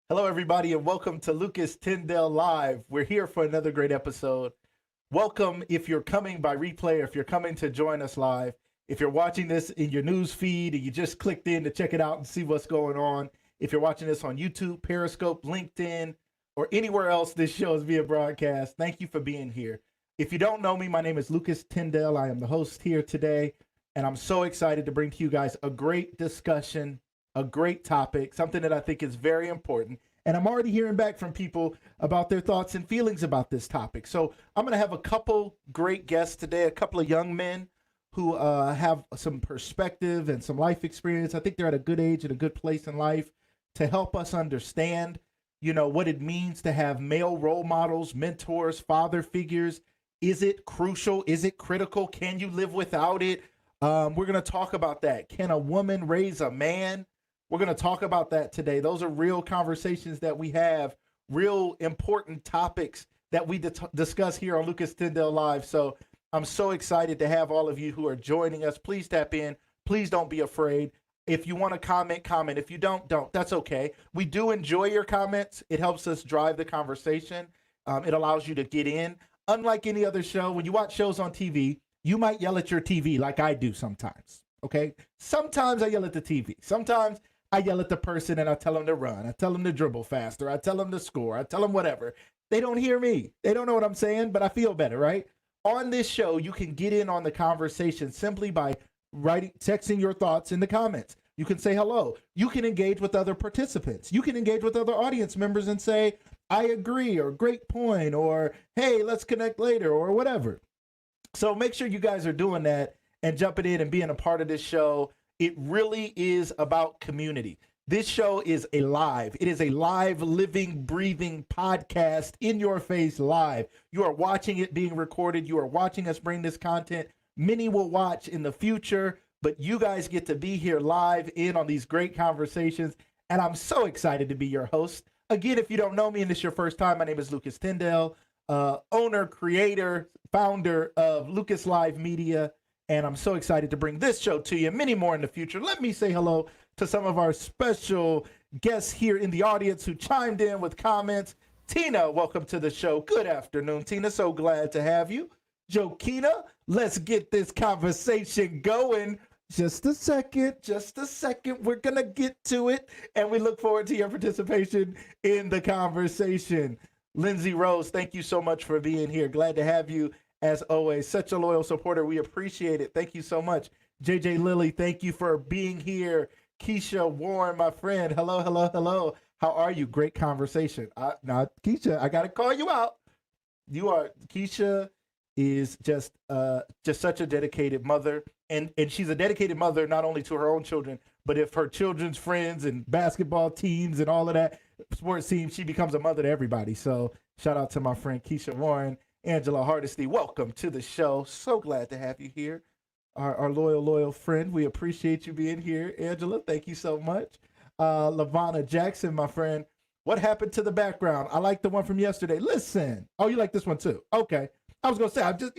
Hello, everybody, and welcome to Lucas Tyndale Live. We're here for another great episode. Welcome if you're coming by replay or if you're coming to join us live. If you're watching this in your news feed and you just clicked in to check it out and see what's going on, if you're watching this on YouTube, Periscope, LinkedIn, or anywhere else this show is being broadcast, thank you for being here. If you don't know me, my name is Lucas Tyndale. I am the host here today, and I'm so excited to bring to you guys a great discussion, a great topic, something that I think is very important. And I'm already hearing back from people about their thoughts and feelings about this topic. So I'm going to have a couple great guests today, a couple of young men who have some perspective and some life experience. I think they're at a good age and a good place in life to help us understand, what it means to have male role models, mentors, father figures. Is it crucial? Is it critical? Can you live without it? We're going to talk about that. Can a woman raise a man? We're going to talk about that today. Those are real conversations that we have, real important topics that we discuss here on Lucas Tyndale Live. So I'm so excited to have all of you who are joining us. Please tap in. Please don't be afraid. If you want to comment, comment. If you don't. That's okay. We do enjoy your comments. It helps us drive the conversation. It allows you to get in. Unlike any other show, when you watch shows on TV, you might yell at your TV like I do sometimes, okay? Sometimes I yell at the TV. Sometimes I yell at the person and I tell them to run. I tell them to dribble faster. I tell them to score. I tell them whatever. They don't hear me. They don't know what I'm saying, but I feel better, right? On this show, you can get in on the conversation simply by texting your thoughts in the comments. You can say hello. You can engage with other participants. You can engage with other audience members and say, I agree, or great point, or hey, let's connect later, or whatever. So make sure you guys are doing that and jumping in and being a part of this show. It really is about community. This show is a live. It is a live, living, breathing podcast in your face live. You are watching it being recorded. You are watching us bring this content. Many will watch in the future, but you guys get to be here live in on these great conversations. And I'm so excited to be your host. Again, if you don't know me and this is your first time, my name is Lucas Tyndale, owner, creator, founder of Lucas Live Media. And I'm so excited to bring this show to you, many more in the future. Let me say hello to some of our special guests here in the audience who chimed in with comments. Tina, welcome to the show. Good afternoon, Tina. So glad to have you. Jokina, let's get this conversation going. Just a second. We're going to get to it. And we look forward to your participation in the conversation. Lindsay Rose, thank you so much for being here. Glad to have you. As always, such a loyal supporter. We appreciate it. Thank you so much. JJ Lilly, thank you for being here. Keisha Warren, my friend. Hello. How are you? Great conversation. Now, Keisha, I got to call you out. Keisha is just such a dedicated mother. And she's a dedicated mother, not only to her own children, but if her children's friends and basketball teams and all of that sports teams, she becomes a mother to everybody. So shout out to my friend Keisha Warren. Angela Hardesty, welcome to the show. So glad to have you here. Our loyal friend. We appreciate you being here. Angela, thank you so much. LaVonna Jackson, my friend. What happened to the background? I like the one from yesterday. Listen. Oh, you like this one too? Okay. I was going to say, I'm just,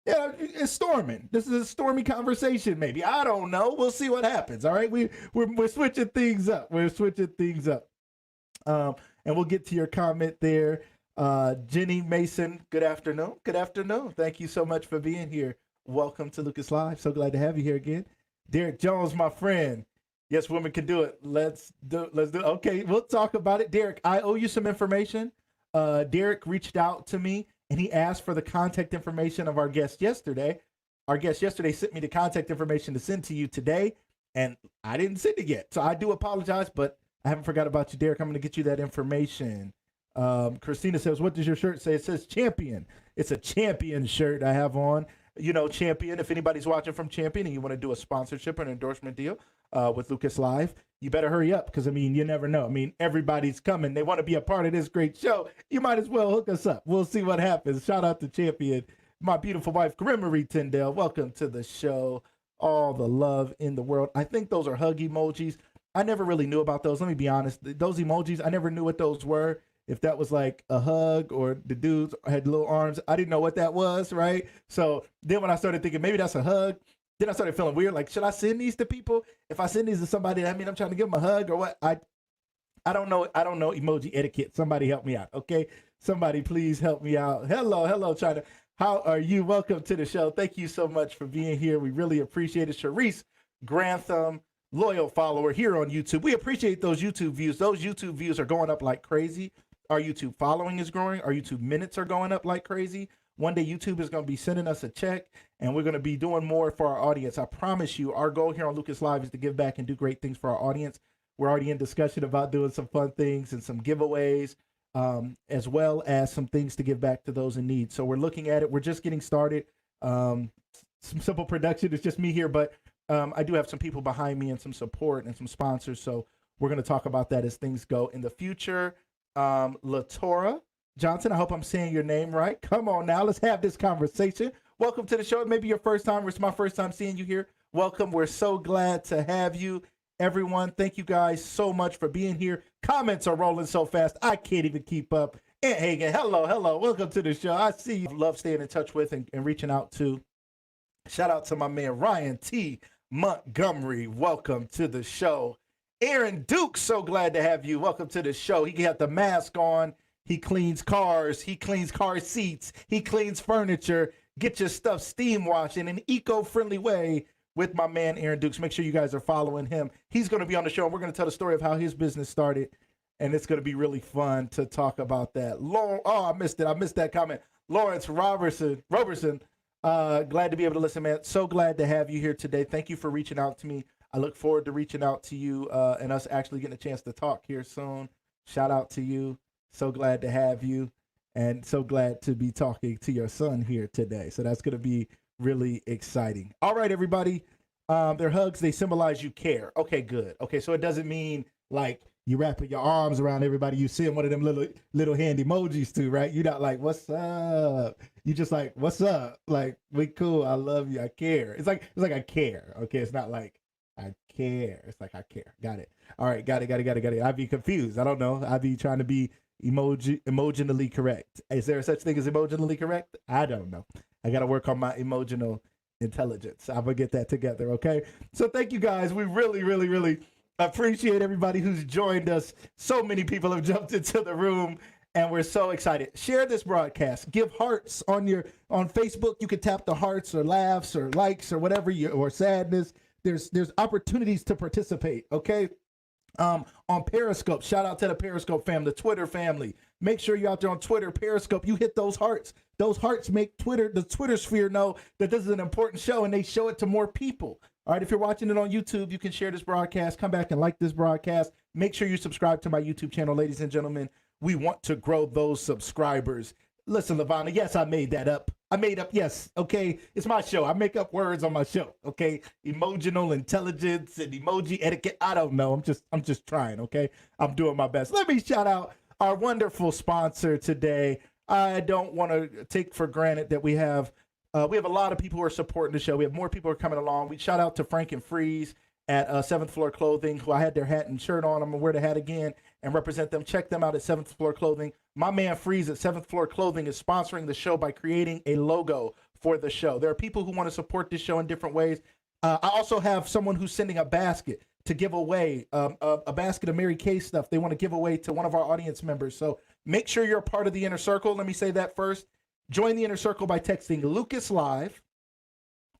it's storming. This is a stormy conversation, maybe. I don't know. We'll see what happens. All right. We're switching things up. And we'll get to your comment there. Jenny Mason, good afternoon. Thank you so much for being here. Welcome to Lucas Live. So glad to have you here again. Derek Jones, my friend. Yes, women can do it. Let's do it. Okay, we'll talk about it. Derek, I owe you some information. Derek reached out to me and he asked for the contact information of our guest yesterday. Our guest yesterday sent me the contact information to send to you today, and I didn't send it yet. So I do apologize, but I haven't forgot about you, Derek. I'm going to get you that information. Christina says, what does your shirt say? It says champion. It's a champion shirt I have on. Champion, if anybody's watching from Champion and you want to do a sponsorship or an endorsement deal with Lucas Live, you better hurry up because, you never know. Everybody's coming. They want to be a part of this great show. You might as well hook us up. We'll see what happens. Shout out to Champion. My beautiful wife, Corinne Marie Tyndale. Welcome to the show. All the love in the world. I think those are hug emojis. I never really knew about those. Let me be honest. Those emojis, I never knew what those were. If that was like a hug or the dudes had little arms, I didn't know what that was, right? So then when I started thinking maybe that's a hug, then I started feeling weird. Like, should I send these to people? If I send these to somebody, I'm trying to give them a hug or what? I don't know emoji etiquette. Somebody help me out, okay? Somebody please help me out. Hello, China. How are you? Welcome to the show. Thank you so much for being here. We really appreciate it. Sharice Grantham, loyal follower here on YouTube. We appreciate those YouTube views. Those YouTube views are going up like crazy. Our YouTube following is growing. Our YouTube minutes are going up like crazy. One day YouTube is going to be sending us a check, and we're going to be doing more for our audience. I promise you, our goal here on Lucas Live is to give back and do great things for our audience. We're already in discussion about doing some fun things and some giveaways, as well as some things to give back to those in need. So we're looking at it. We're just getting started. Some simple production. It's just me here, but I do have some people behind me and some support and some sponsors. So we're going to talk about that as things go in the future. Latora Johnson, I hope I'm saying your name right. Come on now, let's have this conversation. Welcome to the show. Maybe your first time, or it's my first time seeing you here. Welcome. We're so glad to have you. Everyone, thank you guys so much for being here. Comments are rolling so fast, I can't even keep up. Ant Hagen, hello. Welcome to the show. I see you. Love staying in touch with and reaching out to. Shout out to my man, Ryan T. Montgomery. Welcome to the show. Aaron Duke, so glad to have you. Welcome to the show. He got the mask on. He cleans cars. He cleans car seats. He cleans furniture. Get your stuff steam washed in an eco-friendly way with my man, Aaron Dukes. Make sure you guys are following him. He's going to be on the show, and we're going to tell the story of how his business started, and it's going to be really fun to talk about that. I missed it. I missed that comment. Lawrence Robertson, glad to be able to listen, man. So glad to have you here today. Thank you for reaching out to me. I look forward to reaching out to you and us actually getting a chance to talk here soon. Shout out to you. So glad to have you, and so glad to be talking to your son here today. So that's going to be really exciting. All right, everybody. Their hugs, they symbolize you care. Okay, good. Okay, so it doesn't mean like you wrapping your arms around everybody you see in one of them little hand emojis too, right? You're not like, what's up? You just like, what's up? Like, we cool. I love you. I care. It's like I care. Okay, it's not like I care. It's like I care. Got it. All right, got it. I'd be confused. I don't know. I'd be trying to be emotionally correct. Is there such thing as emotionally correct? I don't know. I got to work on my emotional intelligence. I'm gonna get that together. Okay. So thank you guys. We really appreciate everybody who's joined us. So many people have jumped into the room, and we're so excited. Share this broadcast. Give hearts on Facebook. You can tap the hearts or laughs or likes or whatever or sadness. There's opportunities to participate. Okay. On Periscope, shout out to the Periscope fam, the Twitter family. Make sure you're out there on Twitter, Periscope. You hit those hearts. Those hearts make the Twitter sphere know that this is an important show, and they show it to more people. All right, if you're watching it on YouTube, you can share this broadcast. Come back and like this broadcast. Make sure you subscribe to my YouTube channel, ladies and gentlemen. We want to grow those subscribers. Listen, Lavana, yes, I made that up. Yes, okay? It's my show. I make up words on my show, okay? Emotional intelligence and emoji etiquette. I don't know. I'm just trying, okay? I'm doing my best. Let me shout out our wonderful sponsor today. I don't want to take for granted that we have a lot of people who are supporting the show. We have more people who are coming along. We shout out to Frank and Freeze at 7th Floor Clothing, who I had their hat and shirt on. I'm going to wear the hat again and represent them. Check them out at 7th Floor Clothing. My man Freeze at 7th Floor Clothing is sponsoring the show by creating a logo for the show. There are people who want to support this show in different ways. I also have someone who's sending a basket to give away, a basket of Mary Kay stuff they want to give away to one of our audience members. So make sure you're a part of the Inner Circle. Let me say that first. Join the Inner Circle by texting Lucas Live,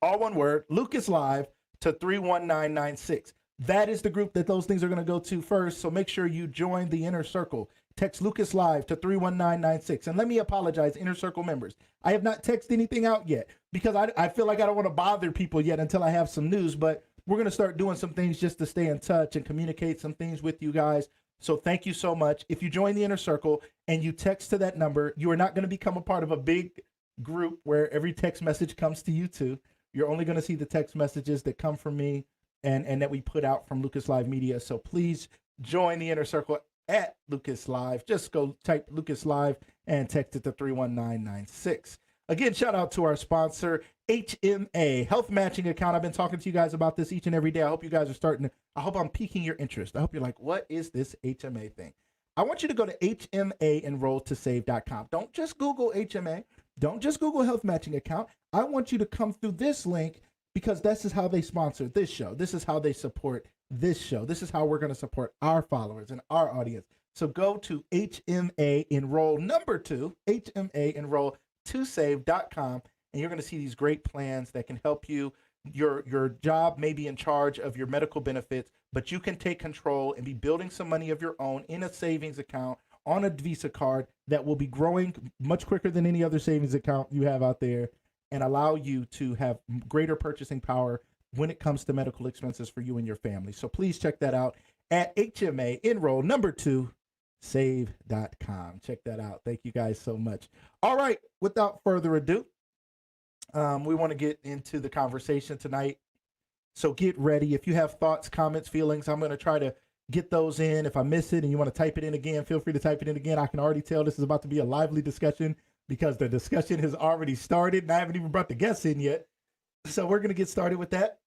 all one word, Lucas Live, to 31996. That is the group that those things are going to go to first. So make sure you join the Inner Circle. Text Lucas Live to 31996. And let me apologize, Inner Circle members. I have not texted anything out yet because I feel like I don't want to bother people yet until I have some news. But we're going to start doing some things just to stay in touch and communicate some things with you guys. So thank you so much. If you join the Inner Circle and you text to that number, you are not going to become a part of a big group where every text message comes to you too. You're only going to see the text messages that come from me and that we put out from Lucas Live Media. So please join the Inner Circle at Lucas Live. Just go type Lucas Live and text it to 31996. Again, shout out to our sponsor, HMA, Health Matching Account. I've been talking to you guys about this each and every day. I hope you guys are I hope I'm piquing your interest. I hope you're like, what is this HMA thing? I want you to go to HMAenrolltosave.com. Don't just Google HMA. Don't just Google Health Matching Account. I want you to come through this link because this is how they sponsor this show. This is how they support this show. This is how we're going to support our followers and our audience. So go to HMA Enroll number 2, HMA Enroll 2save.com, and you're going to see these great plans that can help you. Your job may be in charge of your medical benefits, but you can take control and be building some money of your own in a savings account on a Visa card that will be growing much quicker than any other savings account you have out there, and allow you to have greater purchasing power when it comes to medical expenses for you and your family. So please check that out at HMA Enroll number 2 save.com. Check that out. Thank you guys so much. All right, without further ado, we want to get into the conversation tonight. So get ready. If you have thoughts, comments, feelings, I'm going to try to get those in. If I miss it and you want to type it in again, feel free to type it in again. I can already tell this is about to be a lively discussion because the discussion has already started and I haven't even brought the guests in yet. So we're going to get started with that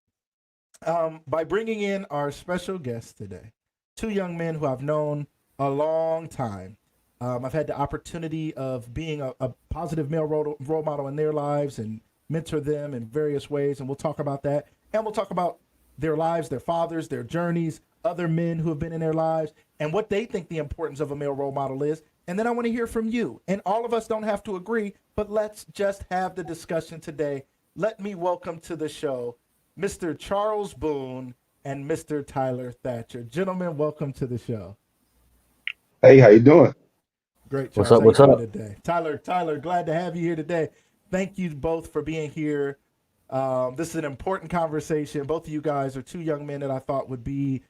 by bringing in our special guests today. 2 young men who I've known a long time. I've had the opportunity of being a positive male role model in their lives and mentor them in various ways. And we'll talk about that. And we'll talk about their lives, their fathers, their journeys, other men who have been in their lives, and what they think the importance of a male role model is. And then I want to hear from you. And all of us don't have to agree, but let's just have the discussion today. Let me welcome to the show Mr. Charles Boone and Mr. Tyler Thatcher. Gentlemen, welcome to the show. Hey, how you doing? Great, Charles. What's up? Today? Tyler, glad to have you here today. Thank you both for being here. This is an important conversation. Both of you guys are 2 young men that I thought would be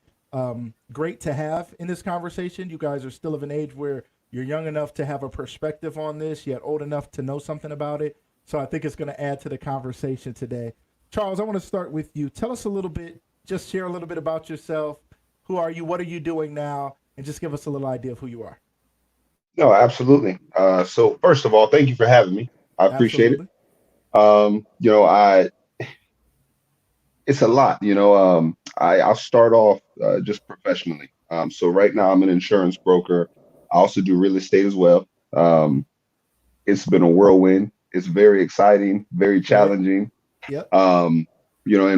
great to have in this conversation. You guys are still of an age where you're young enough to have a perspective on this, yet old enough to know something about it. So I think it's going to add to the conversation today. Charles, I want to start with you. Tell us a little bit, just share a little bit about yourself. Who are you? What are you doing now? And just give us a little idea of who you are. No, absolutely. So first of all, thank you for having me. I appreciate it. It's a lot, I'll start off just professionally. So right now I'm an insurance broker. I also do real estate as well. It's been a whirlwind. It's very exciting, very challenging. Yep. And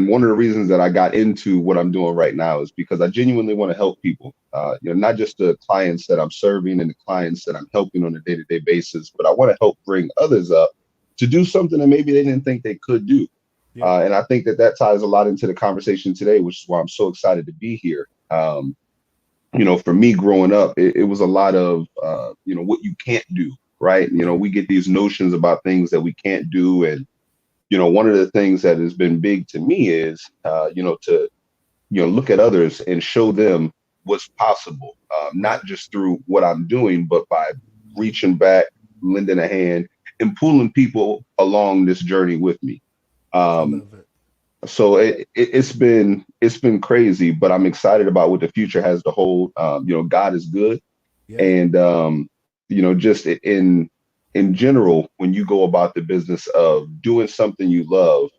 one of the reasons that I got into what I'm doing right now is because I genuinely want to help people, not just the clients that I'm serving and the clients that I'm helping on a day-to-day basis, but I want to help bring others up to do something that maybe they didn't think they could do. Yeah. And I think that ties a lot into the conversation today, which is why I'm so excited to be here. For me growing up, it was a lot of, what you can't do, right? We get these notions about things that we can't do. And, one of the things that has been big to me is, to look at others and show them what's possible, not just through what I'm doing, but by reaching back, lending a hand, and pulling people along this journey with me. So it's been crazy, but I'm excited about what the future has to hold. God is good. Yeah. And, just in general, when you go about the business of doing something you love,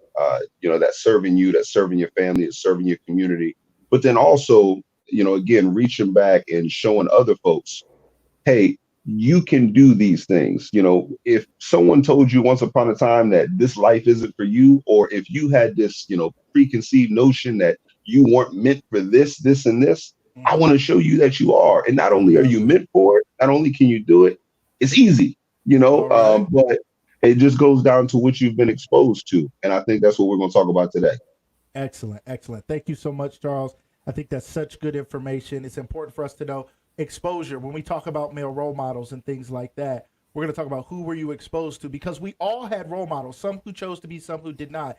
that's serving you, that's serving your family, it's serving your community, but then also, again, reaching back and showing other folks, hey, you can do these things. If someone told you once upon a time that this life isn't for you, or if you had this, preconceived notion that you weren't meant for this, and this, I want to show you that you are. And not only are you meant for it, not only can you do it, it's easy, right. But it just goes down to what you've been exposed to. And I think that's what we're going to talk about today. Excellent. Thank you so much, Charles. I think that's such good information. It's important for us to know exposure. When we talk about male role models and things like that, we're going to talk about who were you exposed to, because we all had role models, some who chose to be, some who did not.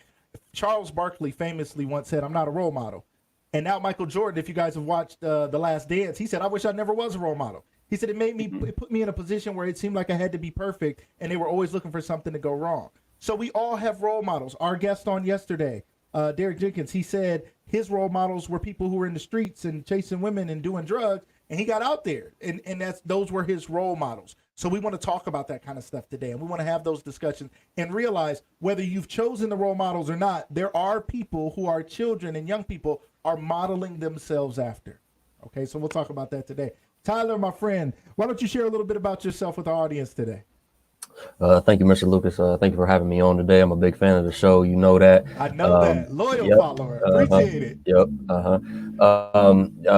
Charles Barkley famously once said, "I'm not a role model." And now Michael Jordan, if you guys have watched The Last Dance, he said, "I wish I never was a role model." He said, it put me in a position where it seemed like I had to be perfect and they were always looking for something to go wrong. So we all have role models. Our guest on yesterday, Derek Jenkins, he said his role models were people who were in the streets and chasing women and doing drugs, and he got out there, and those were his role models. So we want to talk about that kind of stuff today, and we want to have those discussions and realize whether you've chosen the role models or not, there are people who are children and young people are modeling themselves after. Okay, so we'll talk about that today. Tyler, my friend, why don't you share a little bit about yourself with our audience today? Thank you, Mr. Lucas. Thank you for having me on today. I'm a big fan of the show. You know that. I know that. Loyal Yep. follower. Uh-huh. Appreciate it. Yep.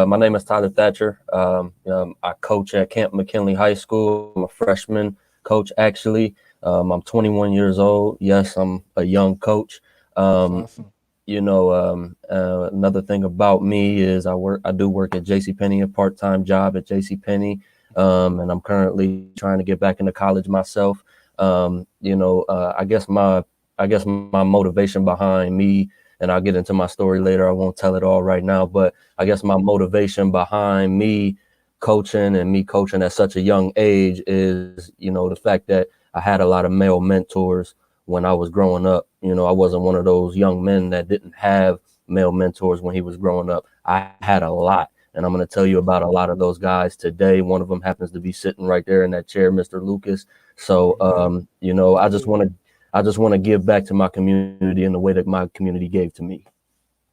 My name is Tyler Thatcher. I coach at Camp McKinley High School. I'm a freshman coach, actually. I'm 21 years old. Yes, I'm a young coach. That's Um, awesome. Another thing about me is I do work at JCPenney, a part-time job at JCPenney. And I'm currently trying to get back into college myself. I guess my motivation behind me, and I'll get into my story later. I won't tell it all right now, but I guess my motivation behind me coaching at such a young age is, the fact that I had a lot of male mentors when I was growing up. I wasn't one of those young men that didn't have male mentors when he was growing up. I had a lot. And I'm going to tell you about a lot of those guys today. One of them happens to be sitting right there in that chair, Mr. Lucas. So, I just want to give back to my community in the way that my community gave to me.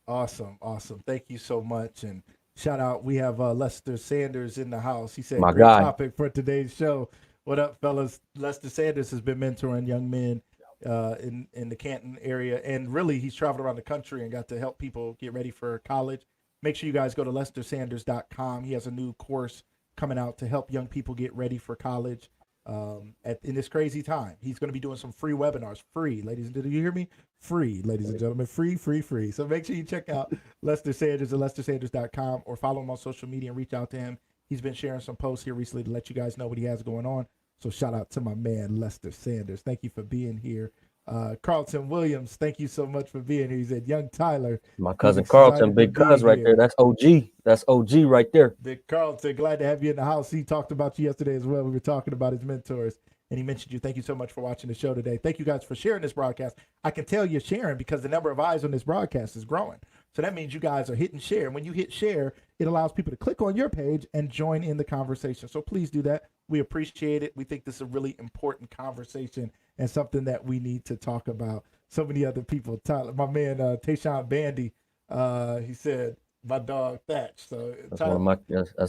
Awesome. Thank you so much. And shout out, we have Lester Sanders in the house. He said, My great guy. topic for today's show. What up, fellas? Lester Sanders has been mentoring young men in the Canton area. And really, he's traveled around the country and got to help people get ready for college. Make sure you guys go to lestersanders.com. He has a new course coming out to help young people get ready for college in this crazy time. He's going to be doing some free webinars. Free, ladies and gentlemen. You hear me? Free, ladies and gentlemen. Free. So make sure you check out Lester Sanders at lestersanders.com or follow him on social media and reach out to him. He's been sharing some posts here recently to let you guys know what he has going on. So shout out to my man, Lester Sanders. Thank you for being here. Carlton Williams, thank you so much for being here. He said, young Tyler. My cousin Carlton, big cuz right there. That's OG. That's OG right there. Big Carlton, glad to have you in the house. He talked about you yesterday as well. We were talking about his mentors, and he mentioned you. Thank you so much for watching the show today. Thank you guys for sharing this broadcast. I can tell you're sharing because the number of eyes on this broadcast is growing. So that means you guys are hitting share. When you hit share, it allows people to click on your page and join in the conversation. So please do that. We appreciate it. We think this is a really important conversation and something that we need to talk about. So many other people. Tyler, my man, Tayshawn Bandy, he said, my dog Thatch. So that's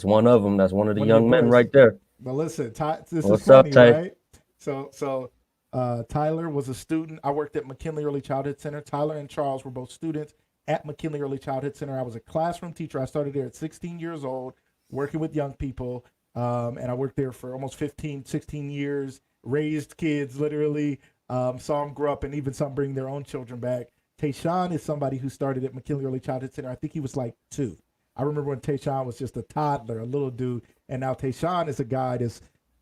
one of them. That's one of the young men right there. But listen, this What's is funny, up, Tay? right? So Tyler was a student. I worked at McKinley Early Childhood Center. Tyler and Charles were both students at McKinley Early Childhood Center. I was a classroom teacher. I started there at 16 years old, working with young people. And I worked there for almost 15, 16 years, raised kids literally, saw them grow up and even some bring their own children back. Tayshawn is somebody who started at McKinley Early Childhood Center. I think he was like 2. I remember when Tayshawn was just a toddler, a little dude. And now Tayshawn is a guy that's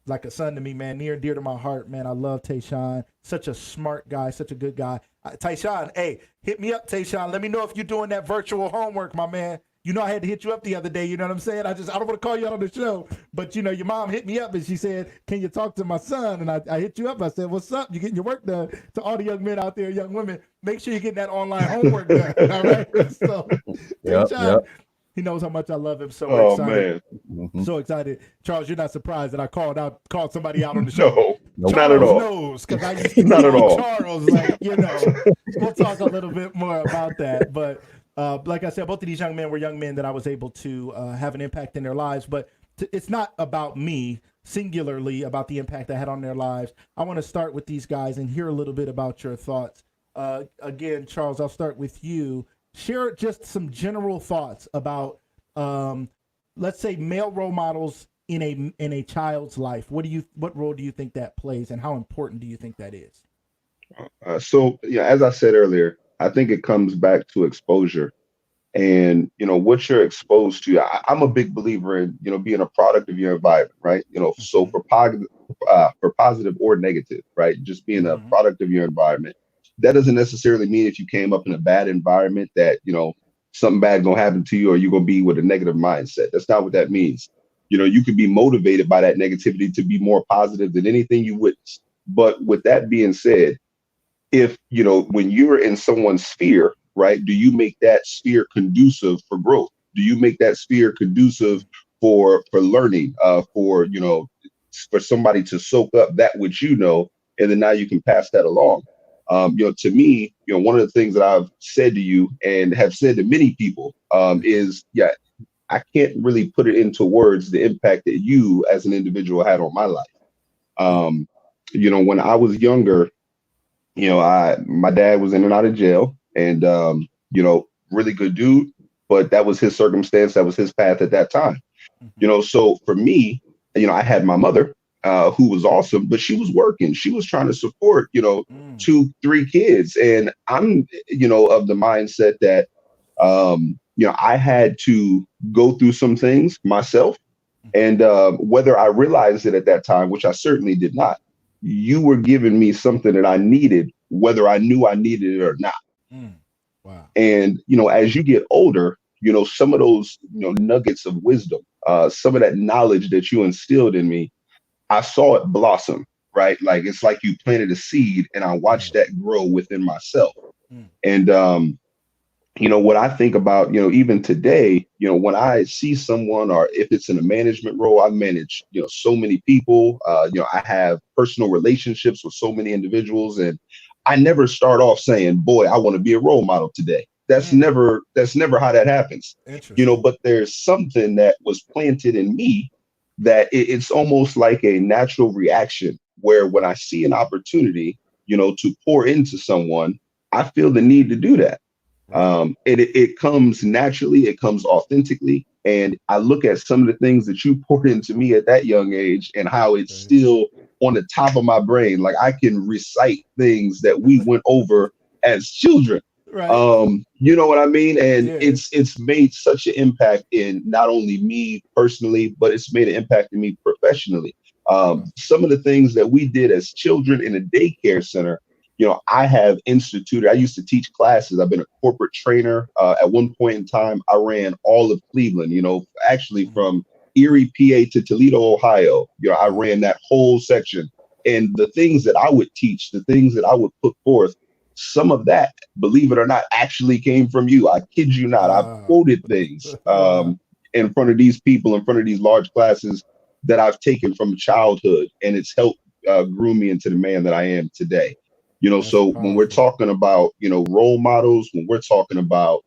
like a son to me, man, near and dear to my heart, man. I love Tayshawn. Such a smart guy, such a good guy. Tayshawn, hey, hit me up, Tayshawn. Let me know if you're doing that virtual homework, my man. You know, I had to hit you up the other day. You know what I'm saying? I don't want to call you out on the show, but you know, your mom hit me up and she said, "Can you talk to my son?" And I hit you up. I said, "What's up? You getting your work done?" To all the young men out there, young women, make sure you're getting that online homework done. All right. So, Yep. He knows how much I love him. So excited. Man. So excited. Charles, you're not surprised that I called somebody out on the show. No, not at all. Knows because I used to not at all. Charles, like, you know, we'll talk a little bit more about that. But like I said, both of these young men were young men that I was able to have an impact in their lives. But it's not about me singularly, about the impact I had on their lives. I want to start with these guys and hear a little bit about your thoughts. Again, Charles, I'll start with you. Share just some general thoughts about, let's say, male role models in a child's life. What role do you think that plays, and how important do you think that is? So, as I said earlier, I think it comes back to exposure, and what you're exposed to. I'm a big believer in being a product of your environment, right? So for positive or negative, right? Just being a product of your environment. That doesn't necessarily mean if you came up in a bad environment that, something bad gonna happen to you or you're gonna be with a negative mindset. That's not what that means. You could be motivated by that negativity to be more positive than anything you witness. But with that being said, if, when you're in someone's sphere, right, do you make that sphere conducive for growth? Do you make that sphere conducive for learning, for somebody to soak up that which and then now you can pass that along? To me, one of the things that I've said to you and have said to many people is, I can't really put it into words, the impact that you as an individual had on my life. when I was younger, my dad was in and out of jail, and really good dude, but that was his circumstance, that was his path at that time. So for me, I had my mother, who was awesome, but she was working. She was trying to support, two, three kids. And I'm, of the mindset that, I had to go through some things myself. And whether I realized it at that time, which I certainly did not, you were giving me something that I needed, whether I knew I needed it or not. Wow. And, as you get older, some of those, nuggets of wisdom, some of that knowledge that you instilled in me, I saw it blossom, right? Like, it's like you planted a seed and I watched that grow within myself. And, what I think about, even today, when I see someone, or if it's in a management role, I manage, so many people, I have personal relationships with so many individuals, and I never start off saying, boy, I want to be a role model today. That's never how that happens, but there's something that was planted in me that it's almost like a natural reaction where when I see an opportunity, to pour into someone, I feel the need to do that. It comes naturally, it comes authentically. And I look at some of the things that you poured into me at that young age and how it's still on the top of my brain. Like, I can recite things that we went over as children. You know what I mean? And it's made such an impact in not only me personally, but it's made an impact in me professionally. Some of the things that we did as children in a daycare center, I have instituted. I used to teach classes. I've been a corporate trainer. At one point in time, I ran all of Cleveland, actually from Erie, PA to Toledo, Ohio. I ran that whole section. And the things that I would teach, the things that I would put forth, some of that, believe it or not, actually came from you. I kid you not. I've quoted things in front of these people, in front of these large classes that I've taken from childhood, and it's helped groom me into the man that I am today. So when we're talking about, role models, when we're talking about,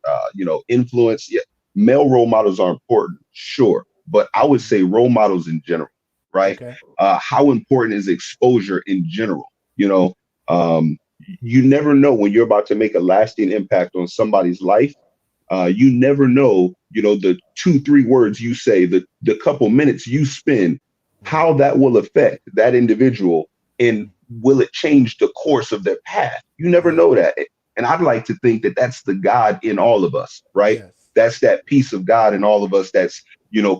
influence, male role models are important, sure. But I would say role models in general, right? How important is exposure in general? You never know when you're about to make a lasting impact on somebody's life. You never know, the 2-3 words you say, the couple minutes you spend, how that will affect that individual, and will it change the course of their path? You never know that. And I'd like to think that that's the God in all of us, right? That's that piece of God in all of us that's,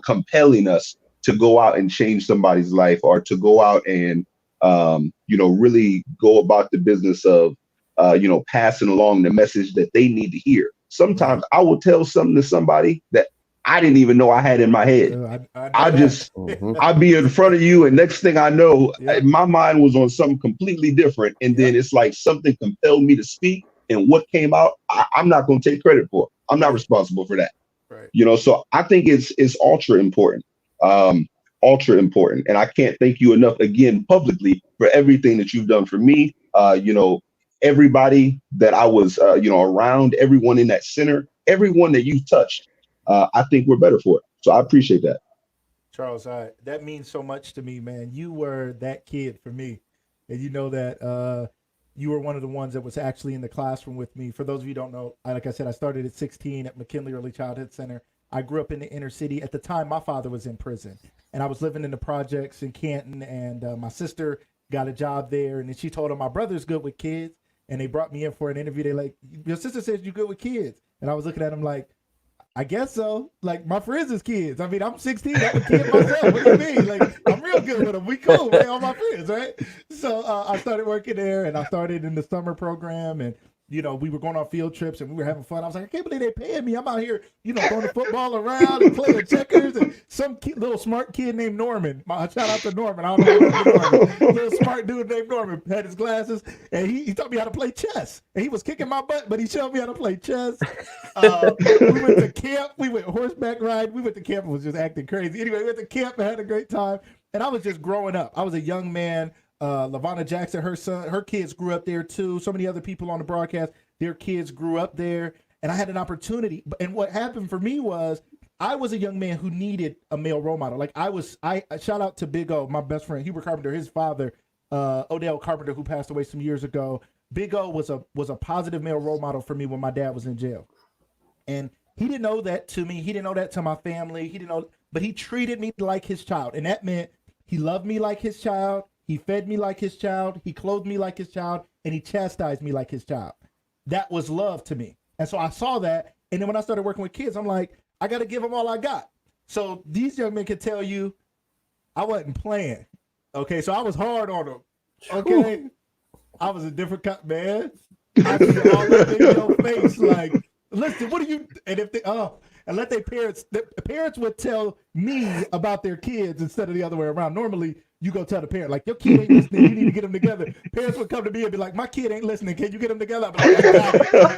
compelling us to go out and change somebody's life, or to go out and, really go about the business of, passing along the message that they need to hear. Sometimes I will tell something to somebody that I didn't even know I had in my head. I'd be in front of you, and next thing I know, my mind was on something completely different. And then it's like something compelled me to speak, and what came out, I'm not going to take credit for. I'm not responsible for that. So I think it's ultra important. Ultra important. And I can't thank you enough again publicly for everything that you've done for me. Everybody that I was, around, everyone in that center, everyone that you've touched, I think we're better for it. So I appreciate that. Charles, that means so much to me, man. You were that kid for me. And you know that you were one of the ones that was actually in the classroom with me. For those of you who don't know, like I said, I started at 16 at McKinley Early Childhood Center. I grew up in the inner city. At the time, my father was in prison, and I was living in the projects in Canton, and my sister got a job there. And then she told him, my brother's good with kids. And they brought me in for an interview. They like, your sister says you're good with kids. And I was looking at him like, I guess so. Like, my friends is kids. I mean, I'm 16. I'm a kid myself. What do you mean? Like, I'm real good with them. We cool, man. All my friends, right? So I started working there, and I started in the summer program, and we were going on field trips and we were having fun. I was like, I can't believe they're paying me. I'm out here, throwing the football around and playing checkers. And some little smart kid named Norman. Shout out to Norman. I don't know Norman. Little smart dude named Norman had his glasses, and he taught me how to play chess. And he was kicking my butt, but he showed me how to play chess. We went to camp. We went horseback ride. We went to camp and was just acting crazy. Anyway, we went to camp and had a great time. And I was just growing up. I was a young man. LaVonna Jackson, her kids grew up there too. So many other people on the broadcast, their kids grew up there. And I had an opportunity. And what happened for me was I was a young man who needed a male role model. Like I shout out to Big O, my best friend, Hubert Carpenter, his father Odell Carpenter, who passed away some years ago. Big O was a positive male role model for me when my dad was in jail. And he didn't know that to me. He didn't know that to my family. He didn't know, but he treated me like his child. And that meant he loved me like his child. He fed me like his child. He clothed me like his child. And he chastised me like his child. That was love to me. And so I saw that. And then when I started working with kids, I'm like, I got to give them all I got. So these young men can tell you I wasn't playing. Okay. So I was hard on them. Okay. Ooh. I was a different man. I see all that in your face. Like, listen, what are you? And if they, and let their parents, the parents would tell me about their kids instead of the other way around. Normally, you go tell the parent, like, your kid ain't listening, you need to get them together. Parents would come to me and be like, my kid ain't listening, can you get them together? I'm like,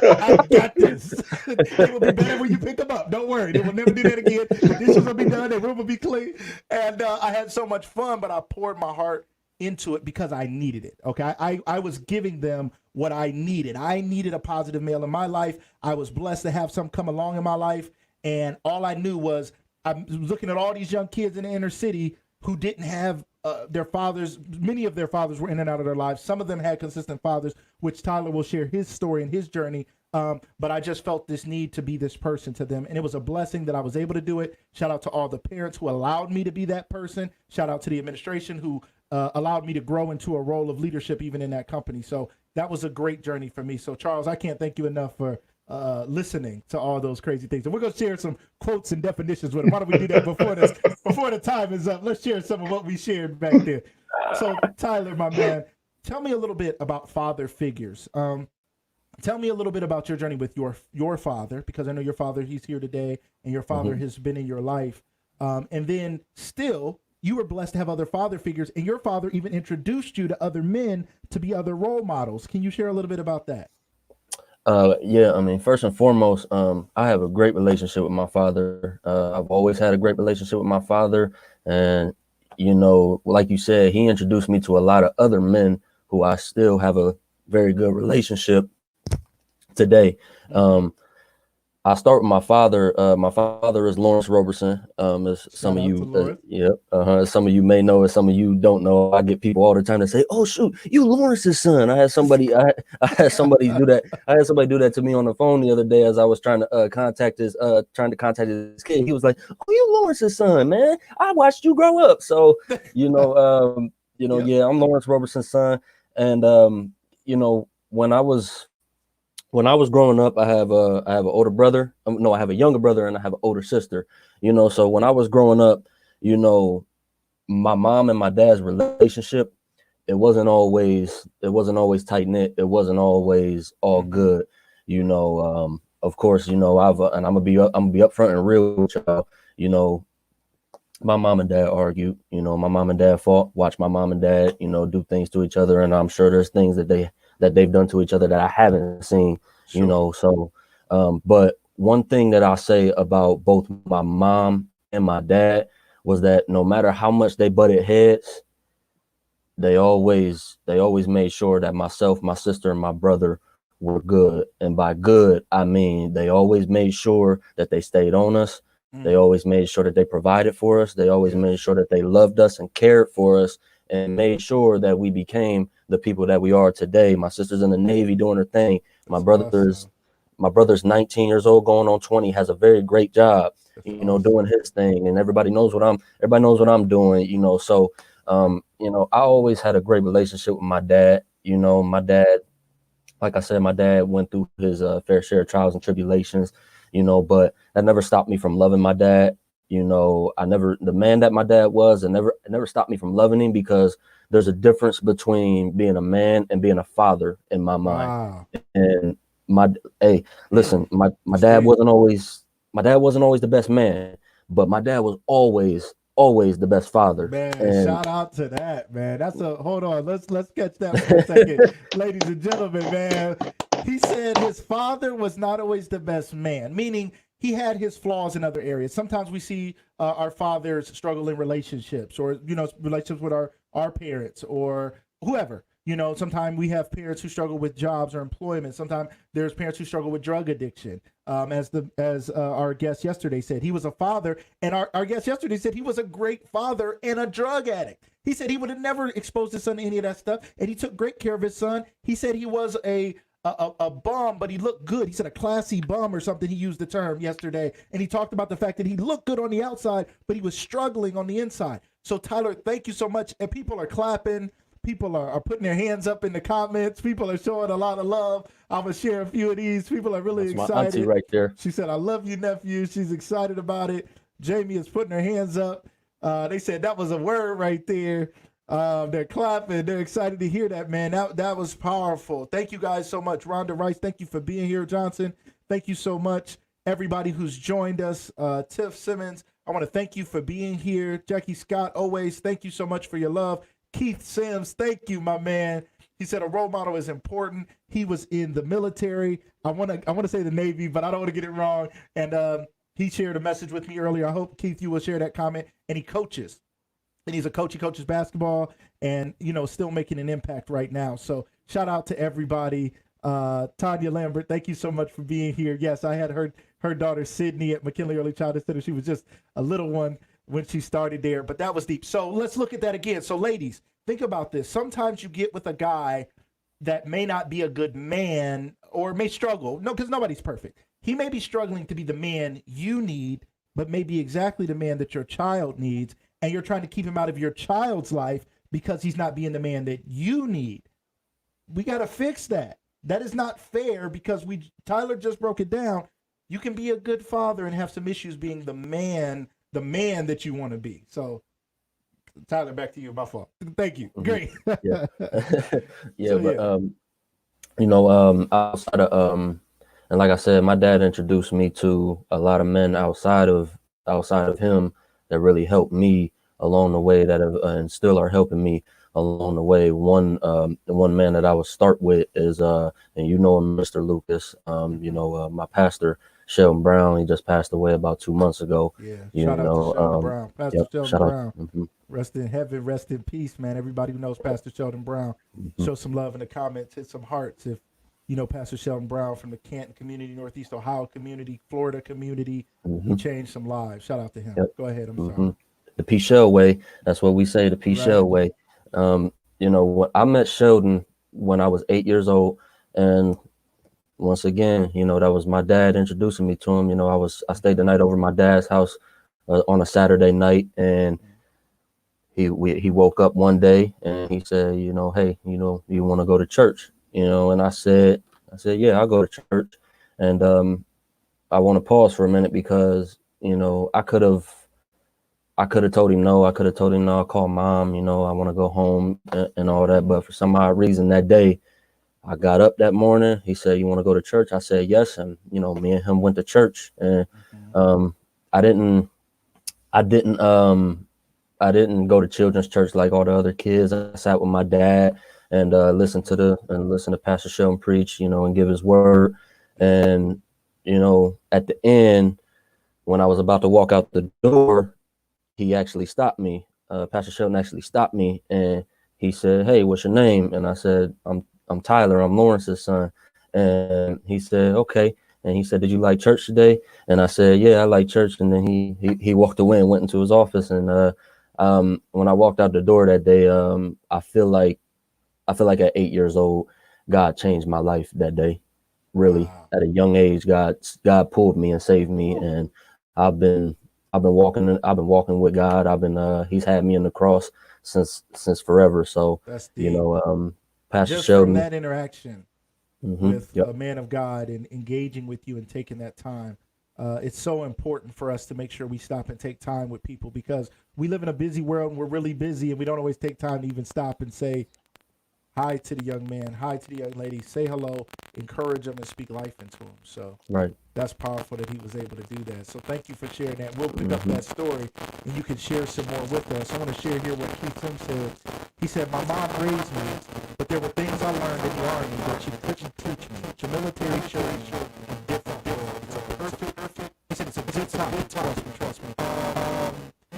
I got this. It will be better when you pick them up. Don't worry, they will never do that again. The dishes will be done, their room will be clean. And I had so much fun, but I poured my heart into it because I needed it. Okay. I was giving them what I needed. I needed a positive male in my life. I was blessed to have some come along in my life. And all I knew was I'm looking at all these young kids in the inner city who didn't have their fathers. Many of their fathers were in and out of their lives. Some of them had consistent fathers, which Tyler will share his story and his journey. But I just felt this need to be this person to them. And it was a blessing that I was able to do it. Shout out to all the parents who allowed me to be that person. Shout out to the administration who allowed me to grow into a role of leadership even in that company. So that was a great journey for me. So Charles, I can't thank you enough for listening to all those crazy things. And we're going to share some quotes and definitions with him. Why don't we do that before the time is up? Let's share some of what we shared back there. So Tyler, my man, tell me a little bit about father figures. Tell me a little bit about your journey with your father, because I know your father, he's here today, and your father has been in your life. And then still, you were blessed to have other father figures, and your father even introduced you to other men to be other role models. Can you share a little bit about that? Yeah, I mean, first and foremost, I have a great relationship with my father. I've always had a great relationship with my father. And, you know, like you said, he introduced me to a lot of other men who I still have a very good relationship today. I start with my father. My father is Lawrence Roberson. As some of you, some of you may know, and some of you don't know. I get people all the time that say, "Oh shoot, you Lawrence's son." I had somebody do that. I had somebody do that to me on the phone the other day as I was trying to contact his kid. He was like, "Oh, you Lawrence's son, man. I watched you grow up." So, yeah, I'm Lawrence Roberson's son, and when I was growing up, I have an older brother. No, I have a younger brother and I have an older sister. So when I was growing up, my mom and my dad's relationship, it wasn't always tight knit. It wasn't always all good. Of course, and I'm gonna be upfront and real with y'all. My mom and dad argued. My mom and dad fought. Watch my mom and dad, do things to each other, and I'm sure there's things that they've done to each other that I haven't seen, Sure. So, but one thing that I say about both my mom and my dad was that no matter how much they butted heads, they always made sure that myself, my sister, and my brother were good. And by good, I mean, they always made sure that they stayed on us. They always made sure that they provided for us. They always made sure that they loved us and cared for us and made sure that we became the people that we are today. My sister's in the Navy doing her thing. My brother's 19 years old, going on 20, has a very great job, doing his thing. And everybody knows what I'm doing, So, I always had a great relationship with my dad. My dad, like I said, my dad went through his fair share of trials and tribulations, but that never stopped me from loving my dad. The man that my dad was, it never stopped me from loving him, because there's a difference between being a man and being a father in my mind. Wow. And my dad wasn't always the best man, but my dad was always the best father. Man, shout out to that, man. Hold on. Let's catch that for a second. Ladies and gentlemen, man. He said his father was not always the best man, meaning he had his flaws in other areas. Sometimes we see our fathers struggle in relationships, or relationships with our parents or whoever. You know, sometimes we have parents who struggle with jobs or employment. Sometimes there's parents who struggle with drug addiction. As our guest yesterday said, he was a father, and our guest yesterday said he was a great father and a drug addict. He said he would have never exposed his son to any of that stuff, and he took great care of his son. He said he was a bum, but he looked good. He said a classy bum or something. He used the term yesterday, and he talked about the fact that he looked good on the outside, but he was struggling on the inside. So Tyler, thank you so much. And people are clapping. People are putting their hands up in the comments. People are showing a lot of love. I'm going to share a few of these. People are really That's excited. my auntie right there. She said, I love you, nephew. She's excited about it. Jamie is putting her hands up. They said that was a word right there. They're clapping. They're excited to hear that, man. That was powerful. Thank you guys so much. Rhonda Rice, thank you for being here. Johnson, thank you so much. Everybody who's joined us, Tiff Simmons, I want to thank you for being here. Jackie Scott, always, thank you so much for your love. Keith Sims, thank you, my man. He said a role model is important. He was in the military. I want to say the Navy, but I don't want to get it wrong. And he shared a message with me earlier. I hope, Keith, you will share that comment. And he coaches. And he's a coach. He coaches basketball and, you know, still making an impact right now. So shout out to everybody. Tanya Lambert, thank you so much for being here. Yes, I had her daughter Sydney at McKinley Early Childhood Center. She was just a little one when she started there, but that was deep. So let's look at that again. So ladies, think about this. Sometimes you get with a guy that may not be a good man or may struggle. No, because nobody's perfect. He may be struggling to be the man you need, but may be exactly the man that your child needs. And you're trying to keep him out of your child's life because he's not being the man that you need. We got to fix that. That is not fair because Tyler just broke it down. You can be a good father and have some issues being the man that you want to be. So Tyler, back to you. My fault. Thank you. Great. Yeah. Yeah, So, but you know, outside of and like I said, my dad introduced me to a lot of men outside of him that really helped me along the way, that have and still are helping me along the way. The one man that I would start with is and you know him, Mr. Lucas. You know, my pastor Sheldon Brown. He just passed away about 2 months ago. Yeah. You Shout out know, to Sheldon Brown. Pastor Yep, Sheldon shout out. Brown. Mm-hmm. Rest in heaven, rest in peace, man. Everybody who knows Pastor Sheldon Brown, show some love in the comments, hit some hearts if you know Pastor Sheldon Brown from the Canton community, Northeast Ohio community, Florida community. He changed some lives. Shout out to him. Yep. Go ahead. I'm sorry. The P. Shell way. That's what we say, the P. Right. Shell way. You know, I met Sheldon when I was 8 years old, and once again, you know, that was my dad introducing me to him. You know, I stayed the night over at my dad's house on a Saturday night, and he woke up one day and he said, you know, hey, you know, you want to go to church? You know, and I said, yeah, I'll go to church. And I want to pause for a minute because, you know, I could have told him no. I could have told him no, I'll call mom, you know, I want to go home and all that. But for some odd reason that day, I got up that morning. He said, you want to go to church? I said, yes. And, you know, me and him went to church, and I didn't go to children's church like all the other kids. I sat with my dad and listened to Pastor Sheldon preach, you know, and give his word. And, you know, at the end, when I was about to walk out the door, he actually stopped me. Pastor Sheldon actually stopped me, and he said, hey, what's your name? And I said, I'm Tyler. I'm Lawrence's son. And he said, okay. And he said, did you like church today? And I said, yeah, I like church. And then he walked away and went into his office. And when I walked out the door that day, I feel like at 8 years old, God changed my life that day. Really, wow. At a young age, God pulled me and saved me, and I've been walking with God. He's had me in the cross since forever. So that's deep. You know, Pastor just Sheldon, from that interaction with a man of God and engaging with you and taking that time. It's so important for us to make sure we stop and take time with people, because we live in a busy world and we're really busy, and we don't always take time to even stop and say hi to the young man, hi to the young lady, say hello, encourage them, and speak life into them. So right. That's powerful that he was able to do that. So thank you for sharing that. We'll pick up that story and you can share some more with us. I want to share here what Keith Sims said. He said, my mom raised me, but there were things I learned in the Army that she couldn't teach me. The military showed me a different world. It's a perfect. He said it's a good time. Trust me.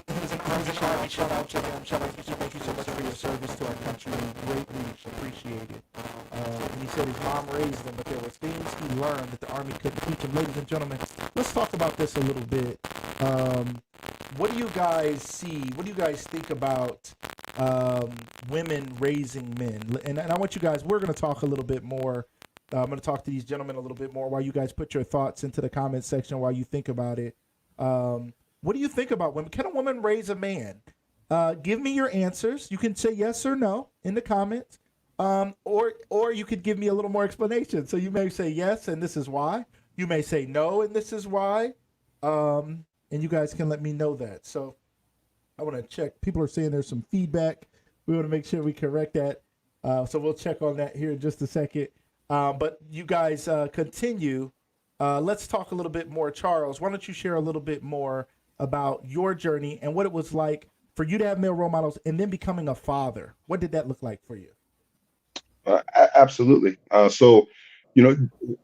He was in Army, shout out to them. Shout out to you. Thank you so much for your service to our country. Greatly appreciated. And he said his mom raised him, but there were things he learned that the Army couldn't teach him. Ladies and gentlemen, let's talk about this a little bit. What do you guys see? What do you guys think about women raising men? And I want you guys, we're going to talk a little bit more. I'm going to talk to these gentlemen a little bit more while you guys put your thoughts into the comment section while you think about it. What do you think about women? Can a woman raise a man? Give me your answers. You can say yes or no in the comments. Or you could give me a little more explanation. So you may say yes, and this is why. You may say no, and this is why. And you guys can let me know that. So I want to check. People are saying there's some feedback. We want to make sure we correct that. So we'll check on that here in just a second. But you guys continue. Let's talk a little bit more. Charles, why don't you share a little bit more about your journey and what it was like for you to have male role models and then becoming a father? What did that look like for you? Absolutely. So,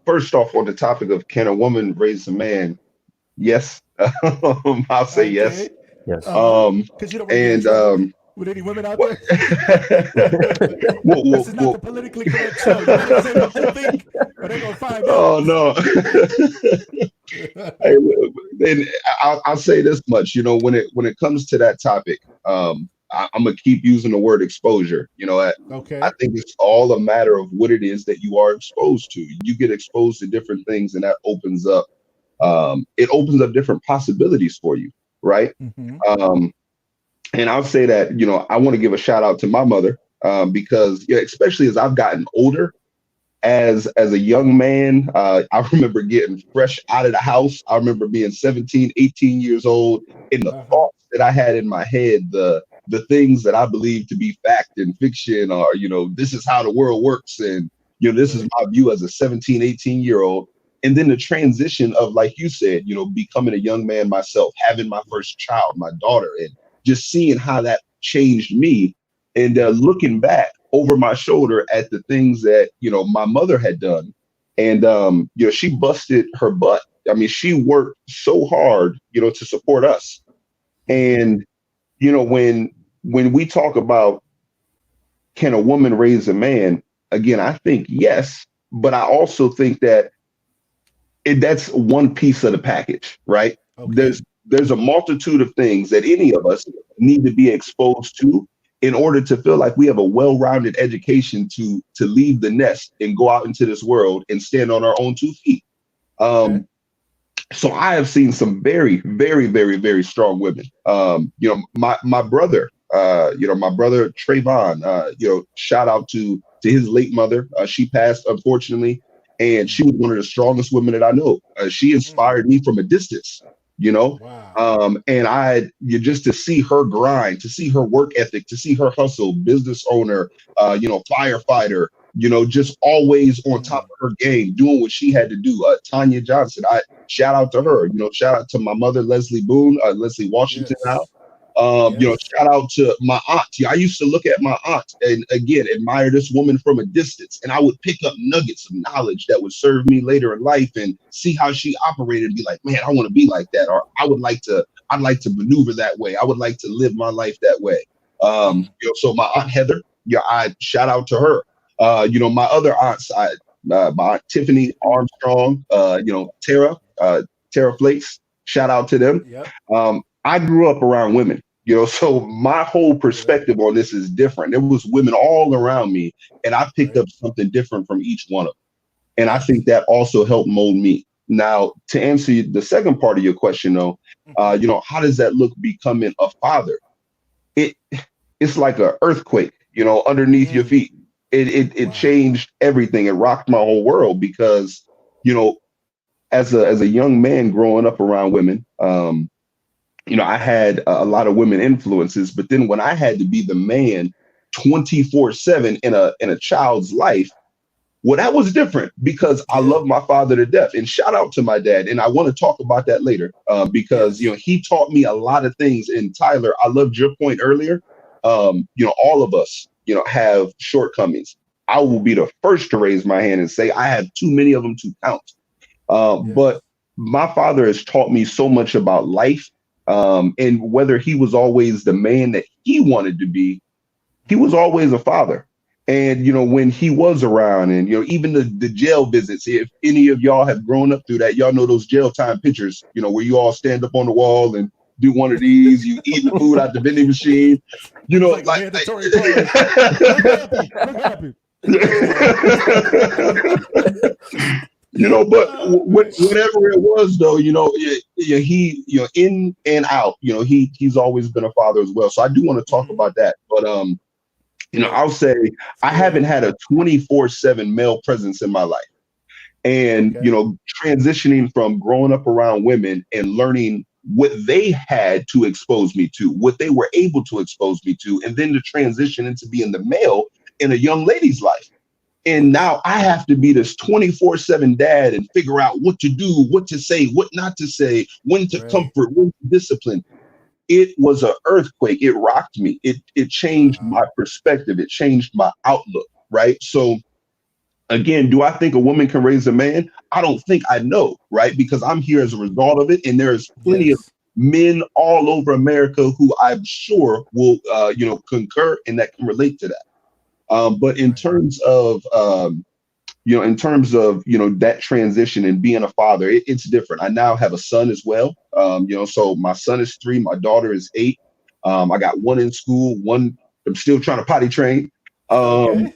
first off, on the topic of can a woman raise a man? Yes. I'll say yes. Yes. Because you don't want with any women out there. This is not the politically correct show. You can say what you think, but they're gonna find out. Oh no. And I'll say this much. When it comes to that topic, I'm gonna keep using the word exposure. Okay. I think it's all a matter of what it is that you are exposed to. You get exposed to different things, and that opens up. It opens up different possibilities for you, right? Mm-hmm. And I'll say that, I want to give a shout out to my mother, because especially as I've gotten older, as a young man, I remember getting fresh out of the house. I remember being 17, 18 years old, and the thoughts that I had in my head, the things that I believe to be fact and fiction, or, this is how the world works. And, this is my view as a 17, 18-year-old. And then the transition of, like you said, becoming a young man myself, having my first child, my daughter, and just seeing how that changed me, and looking back over my shoulder at the things that, my mother had done. And, she busted her butt. I mean, she worked so hard, to support us. And, when we talk about can a woman raise a man, again, I think yes, but I also think that that's one piece of the package, right? Okay. There's a multitude of things that any of us need to be exposed to in order to feel like we have a well-rounded education to leave the nest and go out into this world and stand on our own 2 feet. Okay. So I have seen some very, very, very, very strong women. My brother, my brother Trayvon, shout out to his late mother. She passed, unfortunately. And she was one of the strongest women that I know. She inspired me from a distance, Wow. And just to see her grind, to see her work ethic, to see her hustle, business owner, firefighter, just always on top of her game, doing what she had to do. Tanya Johnson, I shout out to her. Shout out to my mother, Leslie Boone, Leslie Washington now. Shout out to my aunt. I used to look at my aunt and again admire this woman from a distance, and I would pick up nuggets of knowledge that would serve me later in life and see how she operated and be like, man, I want to be like that, or I'd like to maneuver that way. I would like to live my life that way. So my aunt Heather, I shout out to her. My other aunts, my aunt Tiffany Armstrong, Tara Flakes, shout out to them. Yep. I grew up around women. So my whole perspective on this is different. There was women all around me, and I picked up something different from each one of them. And I think that also helped mold me. Now, to answer the second part of your question, though, how does that look becoming a father? It's like an earthquake, underneath your feet. It changed everything. It rocked my whole world because, as a young man growing up around women, I had a lot of women influences, but then when I had to be the man 24/7 in a child's life, well, that was different because I love my father to death, and shout out to my dad. And I want to talk about that later because, he taught me a lot of things. And Tyler, I loved your point earlier. All of us, have shortcomings. I will be the first to raise my hand and say I have too many of them to count. But my father has taught me so much about life And whether he was always the man that he wanted to be, he was always a father. And, when he was around and, even the jail visits, if any of y'all have grown up through that, y'all know those jail time pictures, where you all stand up on the wall and do one of these, you eat the food out the vending machine, Like mandatory pause. Look happy. But whatever it was, though, he, in and out, he's always been a father as well. So I do want to talk about that. But, I'll say I haven't had a 24/7 male presence in my life. And, transitioning from growing up around women and learning what they had to expose me to, what they were able to expose me to, and then to transition into being the male in a young lady's life. And now I have to be this 24/7 dad and figure out what to do, what to say, what not to say, when to comfort, when to discipline. It was an earthquake. It rocked me. It changed my perspective. It changed my outlook, right? So again, do I think a woman can raise a man? I don't think I know, right? Because I'm here as a result of it. And there's plenty of men all over America who I'm sure will, concur and that can relate to that. But in terms of, that transition and being a father, it's different. I now have a son as well. So my son is 3, my daughter is 8. I got one in school, one I'm still trying to potty train. And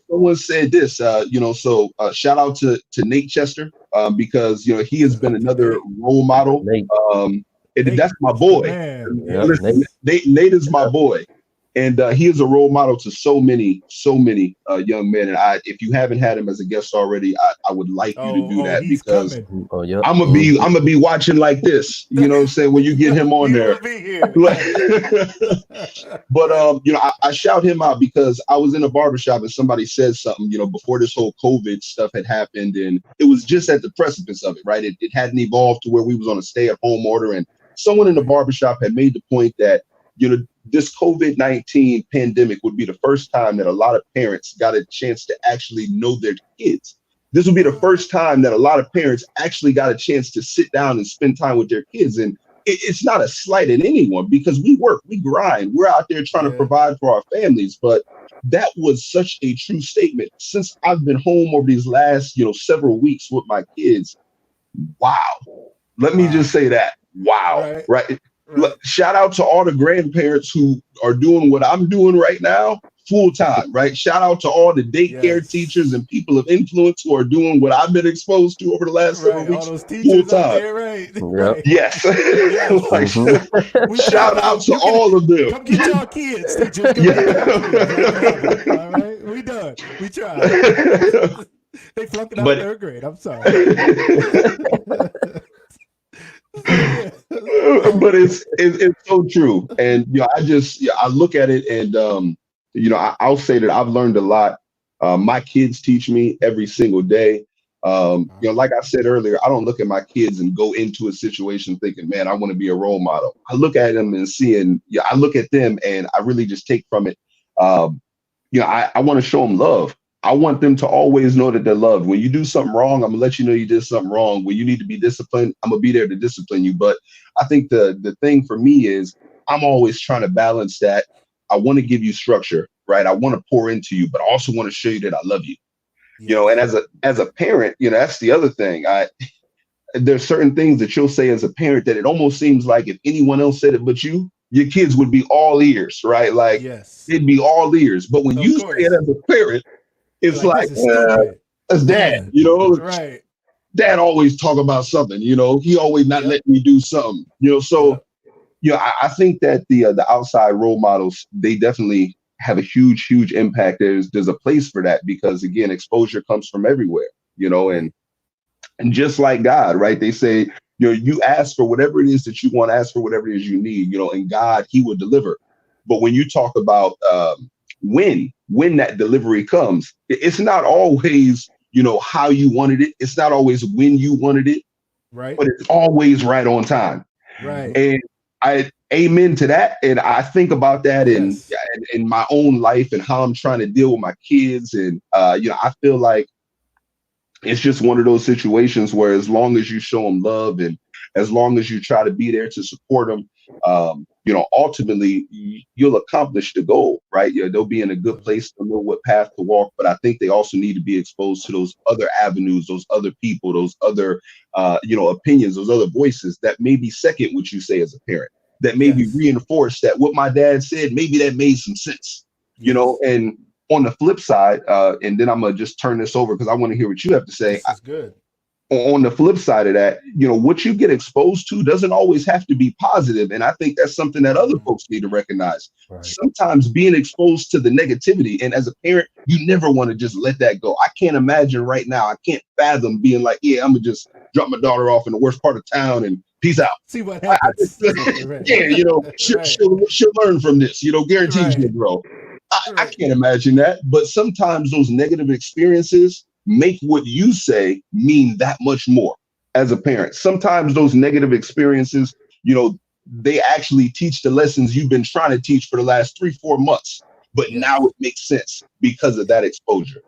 someone said this, so shout out to Nate Chester, because he has been another role model. And that's my boy. Nate is my boy. And he is a role model to so many young men. And if you haven't had him as a guest already, I would like you to do that, because I'm gonna be watching like this. You know what I'm saying? When you get him on there. But I shout him out because I was in a barbershop and somebody said something, before this whole COVID stuff had happened, and it was just at the precipice of it, right? It hadn't evolved to where we was on a stay-at-home order, and someone in the barbershop had made the point that this COVID-19 pandemic would be the first time that a lot of parents got a chance to actually know their kids. This would be the first time that a lot of parents actually got a chance to sit down and spend time with their kids. And it's not a slight at anyone, because we work, we grind, we're out there trying to provide for our families. But that was such a true statement. Since I've been home over these last, several weeks with my kids, wow. Let me just say that. Wow. Right. Shout out to all the grandparents who are doing what I'm doing right now full time, right? Shout out to all the daycare teachers and people of influence who are doing what I've been exposed to over the last several weeks full time. Yes. Shout out to all of them. Come get y'all kids, teachers. All right, we done. We tried. They flunked it out of 3rd grade. I'm sorry. But it's so true. And I look at it and I'll say that I've learned a lot. My kids teach me every single day. Like I said earlier, I don't look at my kids and go into a situation thinking, man, I want to be a role model. I look at them and I look at them and I really just take from it. I want to show them love. I want them to always know that they're loved. When you do something wrong, I'm gonna let you know you did something wrong. When you need to be disciplined, I'm gonna be there to discipline you. But I think the thing for me is I'm always trying to balance that. I want to give you structure, right? I want to pour into you, but I also want to show you that I love you. And as a parent, that's the other thing. There's certain things that you'll say as a parent that it almost seems like if anyone else said it but you, your kids would be all ears, right? Like they'd be all ears. But when you say it as a parent, it's like that's dad, right? Dad always talk about something, he always not letting me do something, So, I think that the outside role models, they definitely have a huge impact. There's a place for that because again, exposure comes from everywhere, and just like God, right? They say, you ask for whatever it is that you want, ask for whatever it is you need, and God, He will deliver. But when you talk about when that delivery comes, it's not always, how you wanted it. It's not always when you wanted it, right? But it's always right on time. Right. And I amen to that. And I think about that in my own life and how I'm trying to deal with my kids. And, I feel like it's just one of those situations where as long as you show them love and as long as you try to be there to support them, ultimately you'll accomplish the goal, right? They'll be in a good place to know what path to walk, but I think they also need to be exposed to those other avenues, those other people, those other, opinions, those other voices that maybe second what you say as a parent, that maybe reinforce that what my dad said, maybe that made some sense, and on the flip side, and then I'm going to just turn this over because I want to hear what you have to say. This is good. On the flip side of that, what you get exposed to doesn't always have to be positive. And I think that's something that other folks need to recognize. Right. Sometimes being exposed to the negativity, and as a parent, you never want to just let that go. I can't imagine right now. I can't fathom being like, yeah, I'm going to just drop my daughter off in the worst part of town and peace out. See what happens. She'll learn from this, guaranteed she'll grow. I can't imagine that. But sometimes those negative experiences make what you say mean that much more as a parent. Sometimes those negative experiences, they actually teach the lessons you've been trying to teach for the last 3-4 months, but now it makes sense because of that exposure.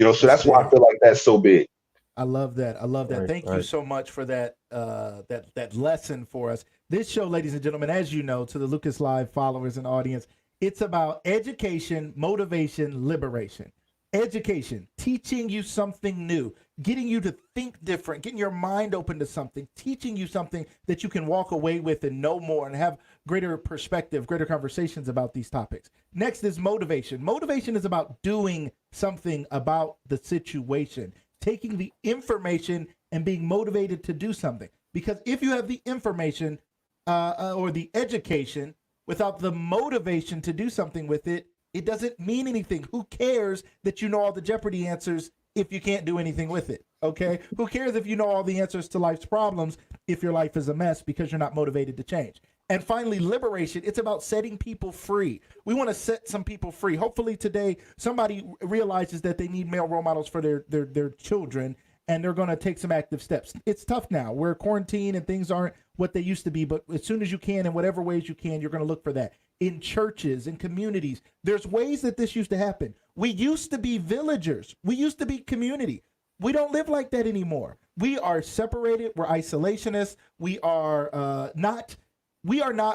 So that's why I feel like that's so big. I love that. Right, Thank you so much for that that lesson for us. This show, ladies and gentlemen, as you know, to the Lucas Live followers and audience, it's about education, motivation, liberation. Education, teaching you something new, getting you to think different, getting your mind open to something, teaching you something that you can walk away with and know more and have greater perspective, greater conversations about these topics. Next is motivation. Motivation is about doing something about the situation, taking the information and being motivated to do something. Because if you have the information or the education without the motivation to do something with it, it doesn't mean anything. Who cares that you know all the Jeopardy answers if you can't do anything with it? Okay? Who cares if you know all the answers to life's problems if your life is a mess because you're not motivated to change? And finally, liberation. It's about setting people free. We want to set some people free. Hopefully today somebody realizes that they need male role models for their children, and they're going to take some active steps. It's tough now. We're quarantined and things aren't what they used to be, but as soon as you can, in whatever ways you can, you're going to look for that. In churches, in communities, there's ways that this used to happen. We used to be villagers. We used to be community. We don't live like that anymore. We are separated. We're isolationists. We are not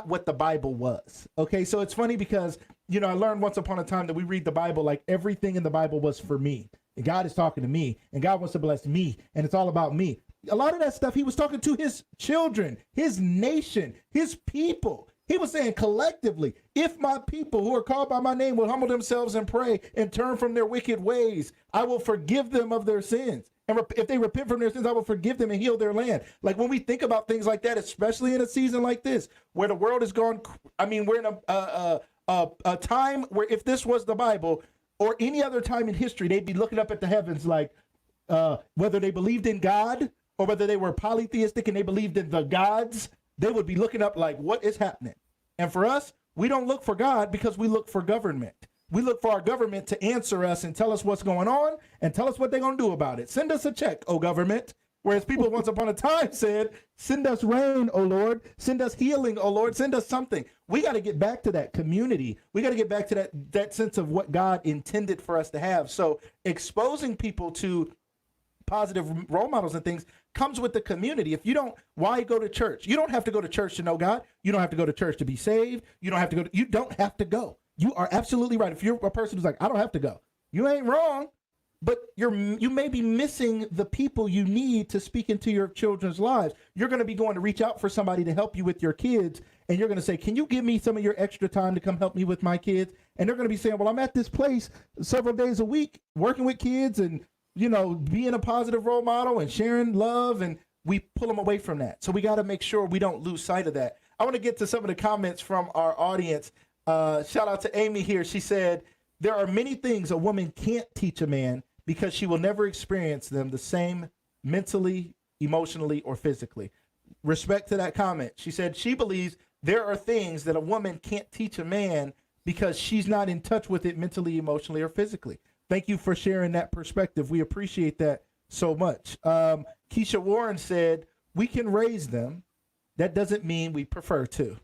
what the Bible was. Okay, so it's funny because, I learned once upon a time that we read the Bible like everything in the Bible was for me. And God is talking to me, and God wants to bless me, and it's all about me. A lot of that stuff, he was talking to his children, his nation, his people. He was saying collectively, if my people who are called by my name will humble themselves and pray and turn from their wicked ways, I will forgive them of their sins. And if they repent from their sins, I will forgive them and heal their land. Like when we think about things like that, especially in a season like this, where the world is gone, we're in a time where if this was the Bible or any other time in history, they'd be looking up at the heavens like whether they believed in God or whether they were polytheistic and they believed in the gods, they would be looking up like, what is happening? And for us, we don't look for God because we look for government. We look for our government to answer us and tell us what's going on and tell us what they're going to do about it. Send us a check, oh government. Whereas people once upon a time said, send us rain, oh Lord. Send us healing, oh Lord. Send us something. We got to get back to that community. We got to get back to that sense of what God intended for us to have. So exposing people to positive role models and things comes with the community. If you don't, why go to church? You don't have to go to church to know God. You don't have to go to church to be saved. You don't have to go. You are absolutely right. If you're a person who's like, I don't have to go, you ain't wrong, but you may be missing the people you need to speak into your children's lives. You're going to be going to reach out for somebody to help you with your kids. And you're going to say, can you give me some of your extra time to come help me with my kids? And they're going to be saying, well, I'm at this place several days a week working with kids and being a positive role model and sharing love, and we pull them away from that. So we got to make sure we don't lose sight of that. I want to get to some of the comments from our audience. Shout out to Amy here. She said, there are many things a woman can't teach a man because she will never experience them the same mentally, emotionally, or physically. Respect to that comment. She said she believes there are things that a woman can't teach a man because she's not in touch with it mentally, emotionally, or physically. Thank you for sharing that perspective. We appreciate that so much. Keisha Warren said, we can raise them. That doesn't mean we prefer to.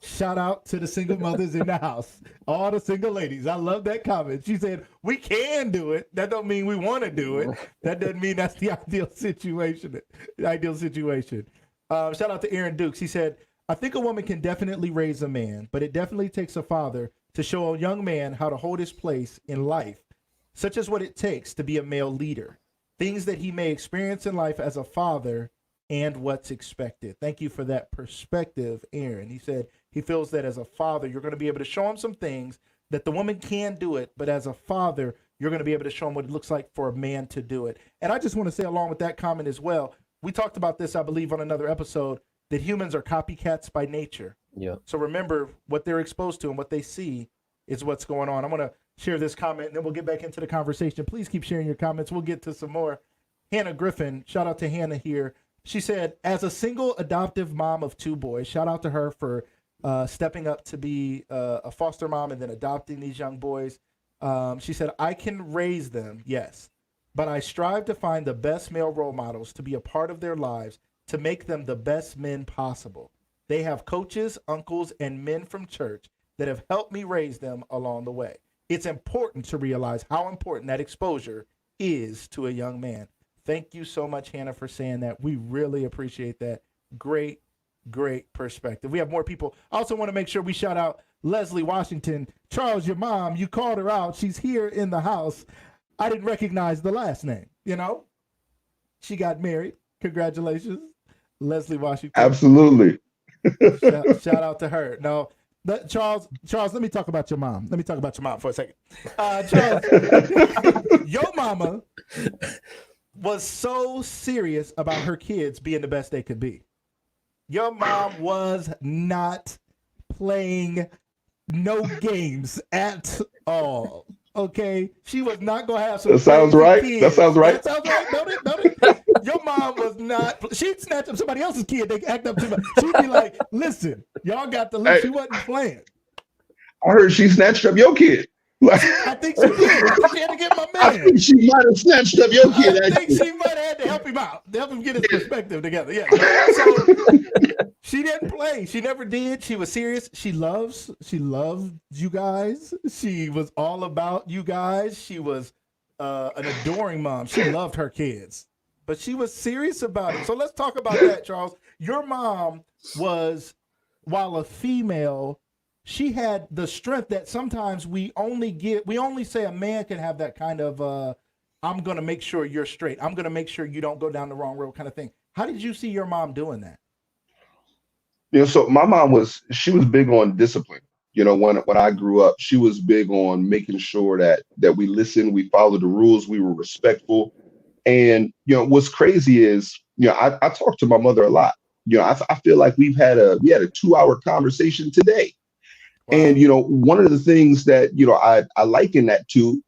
Shout out to the single mothers in the house. All the single ladies. I love that comment. She said, we can do it. That don't mean we want to do it. That doesn't mean that's the ideal situation. Shout out to Aaron Dukes. He said, I think a woman can definitely raise a man, but it definitely takes a father to show a young man how to hold his place in life, such as what it takes to be a male leader, things that he may experience in life as a father and what's expected. Thank you for that perspective, Aaron. He said he feels that as a father, you're going to be able to show him some things that the woman can do it, but as a father, you're going to be able to show him what it looks like for a man to do it. And I just want to say along with that comment as well, we talked about this, I believe, on another episode, that humans are copycats by nature. Yeah. So remember, what they're exposed to and what they see is what's going on. I'm going to share this comment, and then we'll get back into the conversation. Please keep sharing your comments. We'll get to some more. Hannah Griffin, shout out to Hannah here. She said, as a single adoptive mom of 2 boys, shout out to her for stepping up to be a foster mom and then adopting these young boys. She said, I can raise them, yes, but I strive to find the best male role models to be a part of their lives to make them the best men possible. They have coaches, uncles, and men from church that have helped me raise them along the way. It's important to realize how important that exposure is to a young man. Thank you so much, Hannah, for saying that. We really appreciate that. Great, great perspective. We have more people. I also want to make sure we shout out Leslie Washington. Charles, your mom, you called her out. She's here in the house. I didn't recognize the last name, you know? She got married. Congratulations, Leslie Washington. Absolutely. Shout out to her. No, Charles, let me talk about your mom. Let me talk about your mom for a second. Charles, your mama was so serious about her kids being the best they could be. Your mom was not playing no games at all. Okay, she was not gonna have some. That sounds right. Kids. That sounds right. That sounds right. Don't it? Your mom was not. She'd snatch up somebody else's kid. They act up too much. She'd be like, "Listen, y'all got the list." Hey, she wasn't playing. I heard she snatched up your kid. I think she did. I think she had to get my man. I think she might have snatched up your kid. I think she might have had to help him out, to help him get his perspective together. Yeah. So she didn't play. She never did. She was serious. She loved you guys. She was all about you guys. She was an adoring mom. She loved her kids, but she was serious about it. So let's talk about that, Charles. Your mom was, while a female, she had the strength that sometimes we only say a man can have that kind of, I'm going to make sure you're straight. I'm going to make sure you don't go down the wrong road kind of thing. How did you see your mom doing that? So my mom she was big on discipline. When I grew up, she was big on making sure that we listened, we followed the rules, we were respectful. And, what's crazy is, I talk to my mother a lot. I feel like we had a 2-hour conversation today. Wow. And, one of the things that, I liken that to,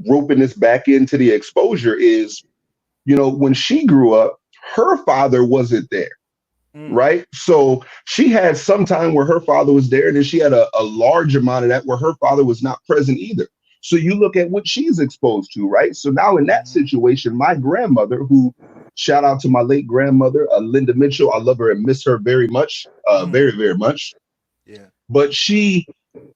roping this back into the exposure is, when she grew up, her father wasn't there. Right. So she had some time where her father was there, and then she had a large amount of that where her father was not present either. So you look at what she's exposed to. Right. So now in that situation, my grandmother, who, shout out to my late grandmother, Linda Mitchell. I love her and miss her very much, very, very much. Yeah. But she,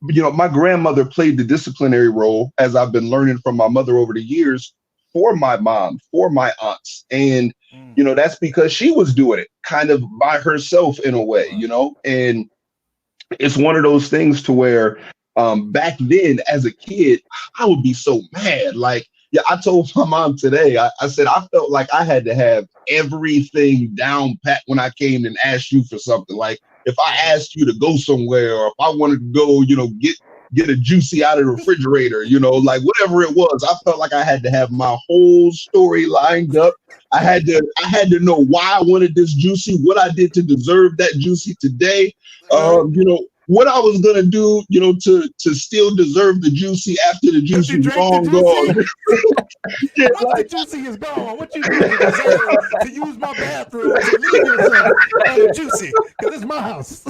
my grandmother played the disciplinary role, as I've been learning from my mother over the years, for my mom, for my aunts. And, that's because she was doing it kind of by herself in a way, and it's one of those things to where back then as a kid, I would be so mad. Like, I told my mom today, I said, I felt like I had to have everything down pat when I came and asked you for something. Like, if I asked you to go somewhere, or if I wanted to go, get a juicy out of the refrigerator, like whatever it was, I felt like I had to have my whole story lined up. I had to know why I wanted this juicy, what I did to deserve that juicy today. What I was gonna do, to still deserve the juicy after the juicy was long gone. Once the juicy is gone, what you do to deserve to use my bathroom to leave yourself at the juicy? Because it's my house.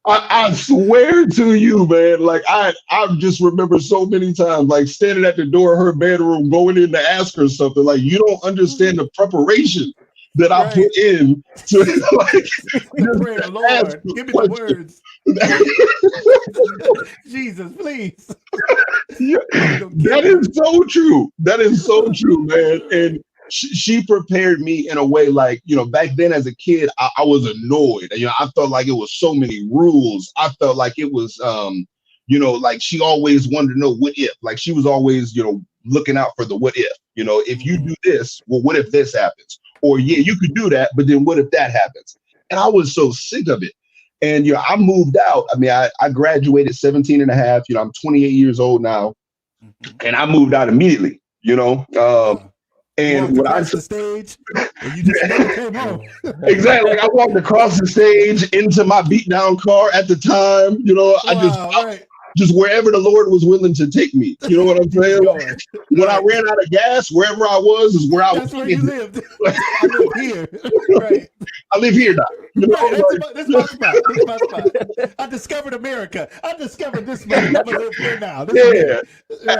I swear to you, man, like I just remember so many times, like standing at the door of her bedroom, going in to ask her something. Like, you don't understand the preparation that I put in to pray the Lord, give me the words. Jesus, please. That is so true. That is so true, man. And she prepared me in a way like, back then as a kid, I was annoyed. I felt like it was so many rules. I felt like it was, like she always wanted to know what if. Like she was always, looking out for the what if. If you do this, well, what if this happens? Or yeah, you could do that, but then what if that happens? And I was so sick of it. And I moved out. I mean, I graduated 17 and a half. I'm 28 years old now, and I moved out immediately. And when I the stage, and you just never came home. Exactly. Like I walked across the stage into my beat down car at the time. I just wherever the Lord was willing to take me. You know what I'm saying? When I ran out of gas, wherever I was is where I was. That's where you lived. I live here. Right. I live here now. This is my spot. I discovered America. I discovered this man. I'm gonna live here now.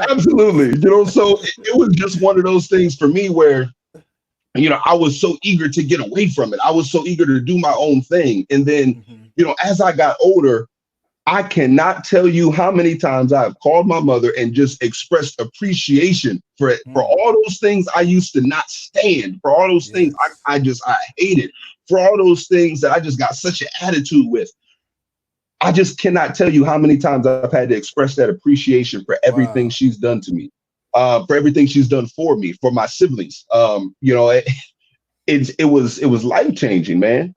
Absolutely. So it was just one of those things for me where, I was so eager to get away from it. I was so eager to do my own thing. And then, as I got older, I cannot tell you how many times I've called my mother and just expressed appreciation for all those things I used to not stand, for all those things I hated, for all those things that I just got such an attitude with. I just cannot tell you how many times I've had to express that appreciation for everything she's done to me, for everything she's done for me, for my siblings. It was life-changing, man.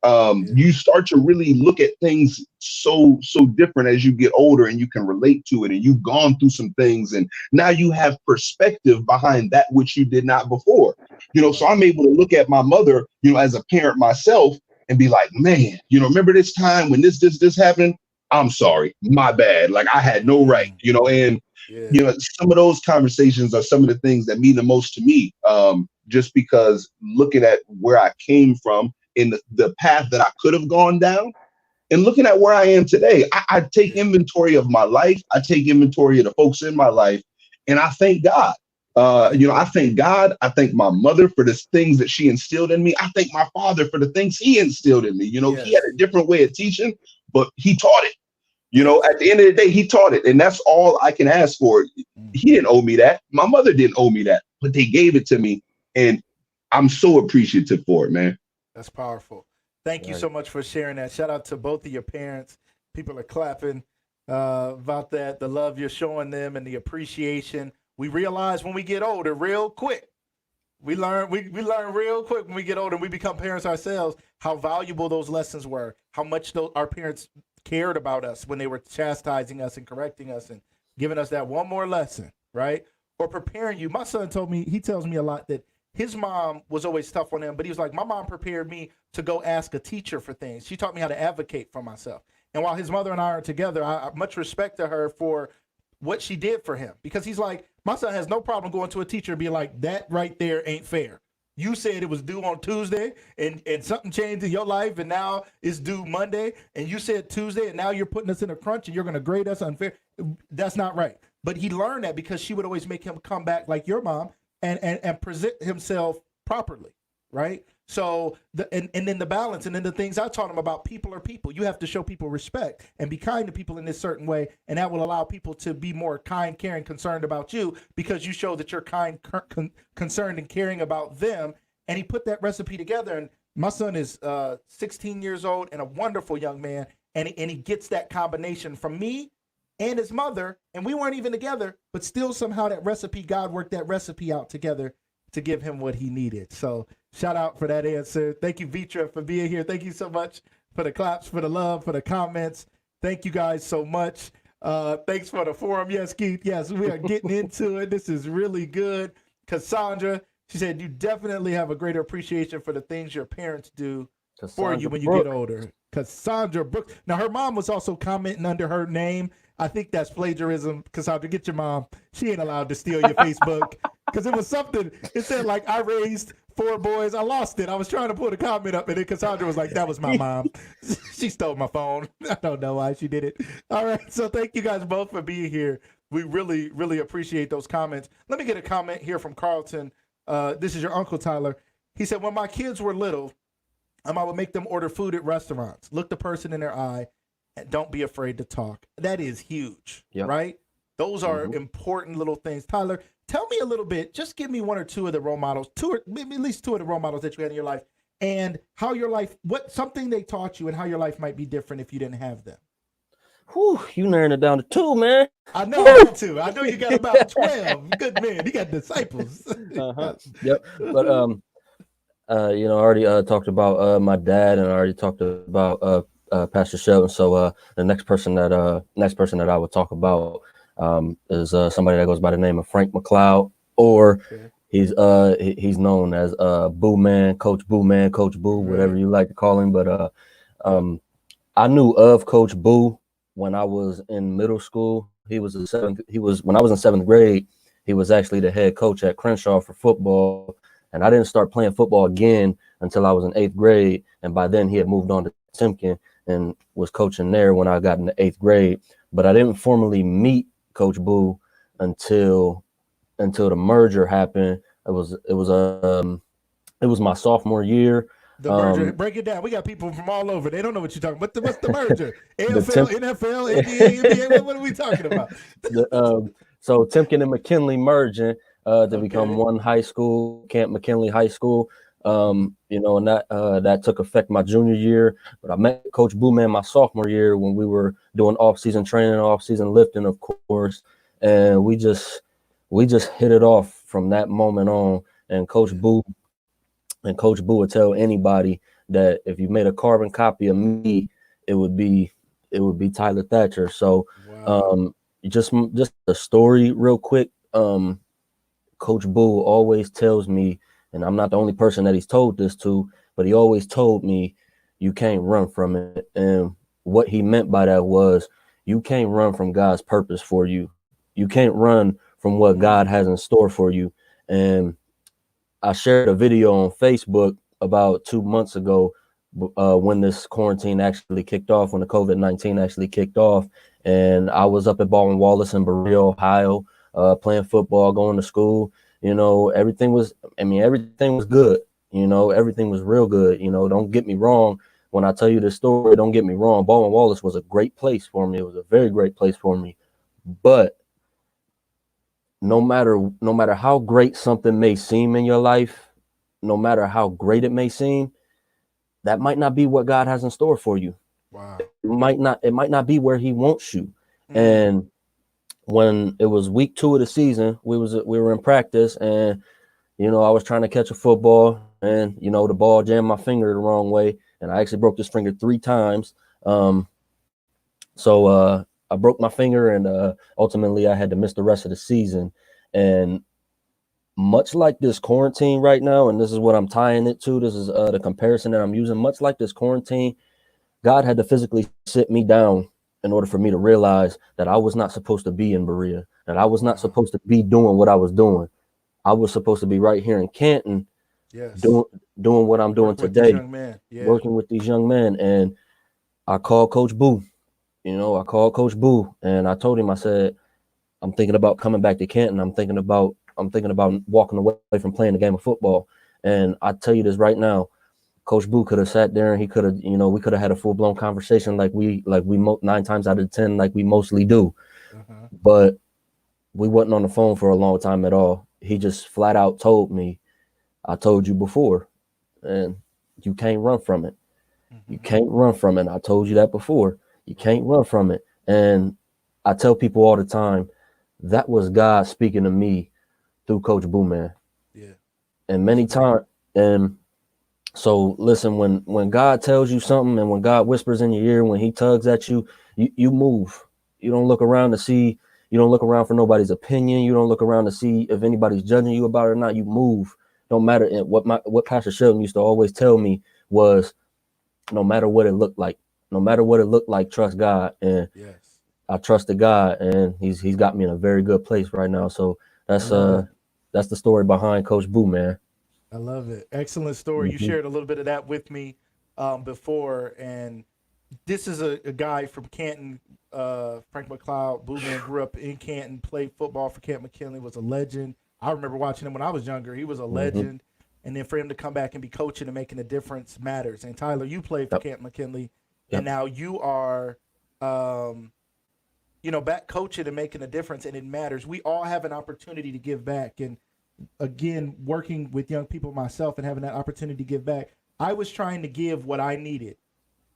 You start to really look at things so different as you get older, and you can relate to it, and you've gone through some things, and now you have perspective behind that which you did not before. So I'm able to look at my mother, as a parent myself, and be like, man, remember this time when this happened? I'm sorry, my bad. Like I had no right, and some of those conversations are some of the things that mean the most to me. Just because looking at where I came from in the path that I could have gone down and looking at where I am today, I take inventory of my life. I take inventory of the folks in my life, and I thank God. I thank God. I thank my mother for the things that she instilled in me. I thank my father for the things he instilled in me. He had a different way of teaching, but he taught it. At the end of the day, he taught it, and that's all I can ask for. He didn't owe me that. My mother didn't owe me that, but they gave it to me. And I'm so appreciative for it, man. That's powerful. Thank you so much for sharing that. Shout out to both of your parents. People are clapping about that, the love you're showing them and the appreciation. We realize when we get older real quick. We learn real quick when we get older and we become parents ourselves, how valuable those lessons were, how much our parents cared about us when they were chastising us and correcting us and giving us that one more lesson, right? Or preparing you. My son he tells me a lot that his mom was always tough on him, but he was like, my mom prepared me to go ask a teacher for things. She taught me how to advocate for myself. And while his mother and I are together, I much respect to her for what she did for him. Because he's like, my son has no problem going to a teacher and being like, that right there ain't fair. You said it was due on Tuesday and something changed in your life and now it's due Monday. And you said Tuesday and now you're putting us in a crunch and you're going to grade us unfair. That's not right. But he learned that because she would always make him come back like your mom and present himself properly, right? So and then the balance and then the things I taught him about people are people. You have to show people respect and be kind to people in this certain way, and that will allow people to be more kind, caring, concerned about you because you show that you're kind, concerned, and caring about them. And he put that recipe together. And my son is 16 years old and a wonderful young man, and he gets that combination from me and his mother, and we weren't even together, but still somehow God worked that recipe out together to give him what he needed. So shout out for that answer. Thank you, Vitra, for being here. Thank you so much for the claps, for the love, for the comments. Thank you guys so much. Thanks for the forum. Yes, Keith. Yes, we are getting into it. This is really good. Cassandra, she said, you definitely have a greater appreciation for the things your parents do for you when you get older. Cassandra Brooks. Now, her mom was also commenting under her name. I think that's plagiarism. Cassandra, get your mom. She ain't allowed to steal your Facebook. Because it was something, it said like, I raised 4 boys. I lost it. I was trying to pull the comment up, and then Cassandra was like, that was my mom. She stole my phone. I don't know why she did it. All right, so thank you guys both for being here. We really, really appreciate those comments. Let me get a comment here from Carlton. This is your Uncle Tyler. He said, when my kids were little, I would make them order food at restaurants. Look the person in their eye and don't be afraid to talk. That is huge, right? Those are important little things. Tyler, tell me a little bit. Just give me one or two of the role models, two or maybe at least two of the role models that you had in your life, and how your life, what something they taught you, and how your life might be different if you didn't have them. Whew, you narrowing it down to 2, man. I know I got two. I know you got about 12. Good man. You got disciples. Yep. But you know, I already talked about my dad, and I already talked about Pastor Shelton. So the next person that I would talk about is somebody that goes by the name of Frank McLeod, or he's known as Boo Man, Coach Boo Man, Coach Boo, whatever you like to call him. But I knew of Coach Boo when I was in middle school. When I was in 7th grade, he was actually the head coach at Crenshaw for football. And I didn't start playing football again until I was in 8th grade. And by then he had moved on to Timken and was coaching there when I got into 8th grade. But I didn't formally meet Coach Boo until the merger happened. It was my sophomore year. The merger, break it down. We got people from all over. They don't know what you're talking about. What's the merger? AFL, NFL, NBA, what are we talking about? So Timken and McKinley merging to become one high school, Camp McKinley High School. You know, and that took effect my junior year. But I met Coach Boo Man my sophomore year when we were doing off-season training, off-season lifting, of course. And we just hit it off from that moment on. And Coach Boo would tell anybody that if you made a carbon copy of me, it would be Tyler Thatcher. So just a story real quick. Coach Boo always tells me, and I'm not the only person that he's told this to, but he always told me, you can't run from it. And what he meant by that was, you can't run from God's purpose for you. You can't run from what God has in store for you. And I shared a video on Facebook about 2 months ago when this quarantine actually kicked off, when the COVID-19 actually kicked off. And I was up at Baldwin Wallace in Berea, Ohio, playing football, going to school. You know, everything was good. You know, everything was real good. You know, don't get me wrong. When I tell you this story, don't get me wrong. Baldwin Wallace was a great place for me. It was a very great place for me. But no matter how great something may seem in your life, no matter how great it may seem, that might not be what God has in store for you. Wow. It might not be where he wants you. And when it was week 2 of the season, we were in practice, and you know, I was trying to catch a football, and you know, the ball jammed my finger the wrong way, and I actually broke this finger 3 times. So I broke my finger, and ultimately I had to miss the rest of the season. And much like this quarantine right now, and this is what I'm tying it to, this is the comparison that I'm using, much like this quarantine, God had to physically sit me down in order for me to realize that I was not supposed to be in Berea, that I was not supposed to be doing what I was doing. I was supposed to be right here in Canton, doing what I'm doing today, working with these young men. And I called Coach Boo. You know, I called Coach Boo, and I told him, I said, I'm thinking about coming back to Canton. I'm thinking about walking away from playing the game of football. And I tell you this right now, Coach Boo could have sat there, and he could have, you know, we could have had a full-blown conversation like we 9 times out of 10, like we mostly do. But we wasn't on the phone for a long time at all. He just flat out told me, I told you before, and you can't run from it. You can't run from it. I told you that before. You can't run from it. And I tell people all the time, that was God speaking to me through Coach Boo Man. Yeah. And many times, and so listen, when God tells you something, and when God whispers in your ear, when he tugs at you, you move. You don't look around to see, you don't look around for nobody's opinion. You don't look around to see if anybody's judging you about it or not. You move. Don't matter. And what Pastor Shelton used to always tell me was, no matter what it looked like, trust God. And I trusted God, and he's got me in a very good place right now. So that's the story behind Coach Boo, man. I love it. Excellent story. You shared a little bit of that with me before, and this is a guy from Canton, Frank McLeod. Boo Man grew up in Canton, played football for Camp McKinley, was a legend. I remember watching him when I was younger. He was a legend. And then for him to come back and be coaching and making a difference matters. And Tyler, you played for Camp McKinley, and now you are back coaching and making a difference, and it matters. We all have an opportunity to give back. And again, working with young people myself and having that opportunity to give back, I was trying to give what I needed.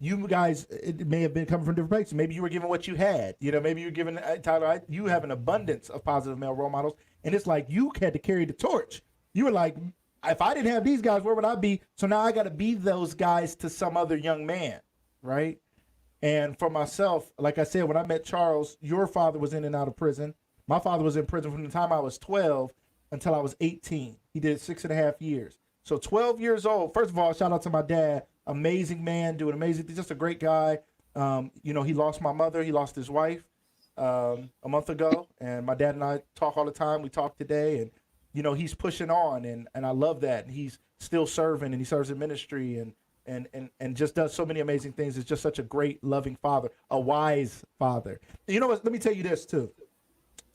You guys, it may have been coming from different places. Maybe you were giving what you had. Maybe you're giving, Tyler, you have an abundance of positive male role models. And it's like you had to carry the torch. You were like, if I didn't have these guys, where would I be? So now I got to be those guys to some other young man, right? And for myself, like I said, when I met Charles, your father was in and out of prison. My father was in prison from the time I was 12 until I was 18. He did 6.5 years. So 12 years old. First of all, shout out to my dad. Amazing man, doing amazing things. Just a great guy. He lost my mother. He lost his wife a month ago. And my dad and I talk all the time. We talk today. And, he's pushing on. And I love that. And he's still serving. And he serves in ministry and just does so many amazing things. It's just such a great, loving father, a wise father. And you know what? Let me tell you this, too.